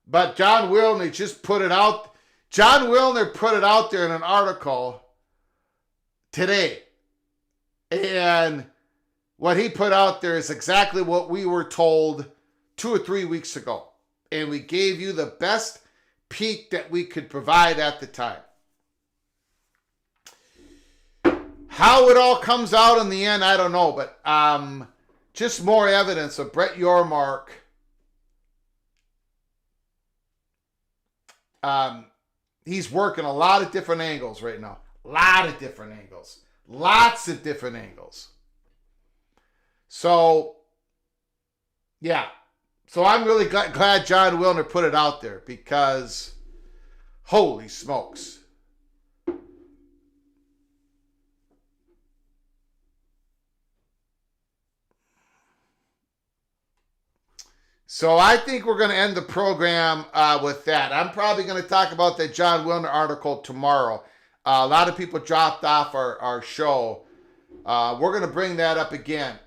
A: But John Wilner just put it out. John Wilner put it out there in an article today. And what he put out there is exactly what we were told 2 or 3 weeks ago. And we gave you the best peek that we could provide at the time. How it all comes out in the end, I don't know. But just more evidence of Brett Yormark he's working a lot of different angles right now. Lots of different angles. So Yeah. So I'm really glad John Wilner put it out there because holy smokes. So I think we're going to end the program with that. I'm probably going to talk about that John Wilner article tomorrow. A lot of people dropped off our show. We're going to bring that up again.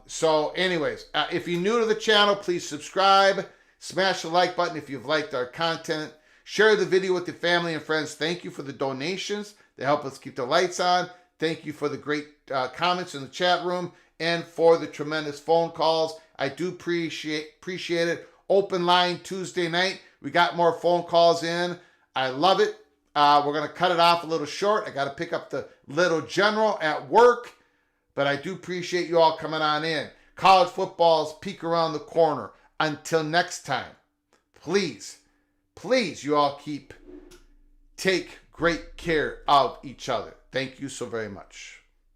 A: So anyways, if you're new to the channel, please subscribe. Smash the like button if you've liked our content. Share the video with your family and friends. Thank you for the donations. They help us keep the lights on. Thank you for the great comments in the chat room and for the tremendous phone calls. I do appreciate it. Open line Tuesday night. We got more phone calls in. I love it. We're going to cut it off a little short. I got to pick up the little general at work. But I do appreciate you all coming on in. College football's peek around the corner. Until next time, please, you all take great care of each other. Thank you so very much.